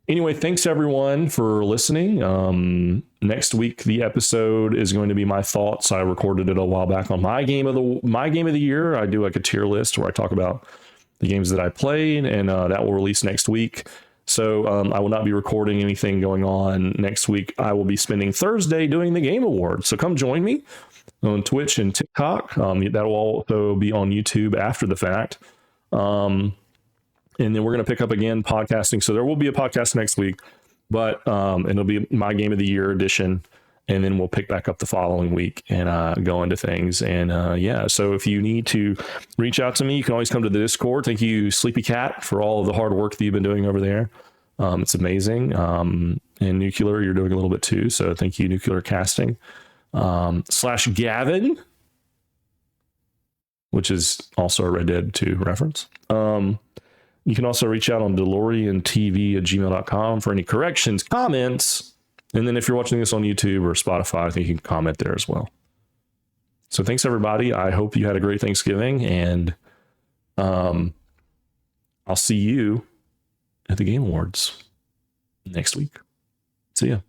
Speaker 1: Anyway, thanks everyone for listening. Next week, the episode is going to be my thoughts. I recorded it a while back on my game of the year. I do like a tier list where I talk about the games that I played, and that will release next week. So I will not be recording anything going on next week. I will be spending Thursday doing the Game Awards. So come join me on Twitch and TikTok. That will also be on YouTube after the fact. And then we're going to pick up again podcasting. So there will be a podcast next week, but it'll be my Game of the Year edition. And then we'll pick back up the following week and go into things. And yeah, so if you need to reach out to me, you can always come to the Discord. Thank you, Sleepy Cat, for all of the hard work that you've been doing over there. It's amazing. And Nuclear, you're doing a little bit too. So thank you, Nuclear Casting. / Gavin, which is also a Red Dead 2 reference. You can also reach out on DalorrianTV@gmail.com for any corrections, comments. And then if you're watching this on YouTube or Spotify, I think you can comment there as well. So thanks, everybody. I hope you had a great Thanksgiving, and I'll see you at the Game Awards next week. See ya.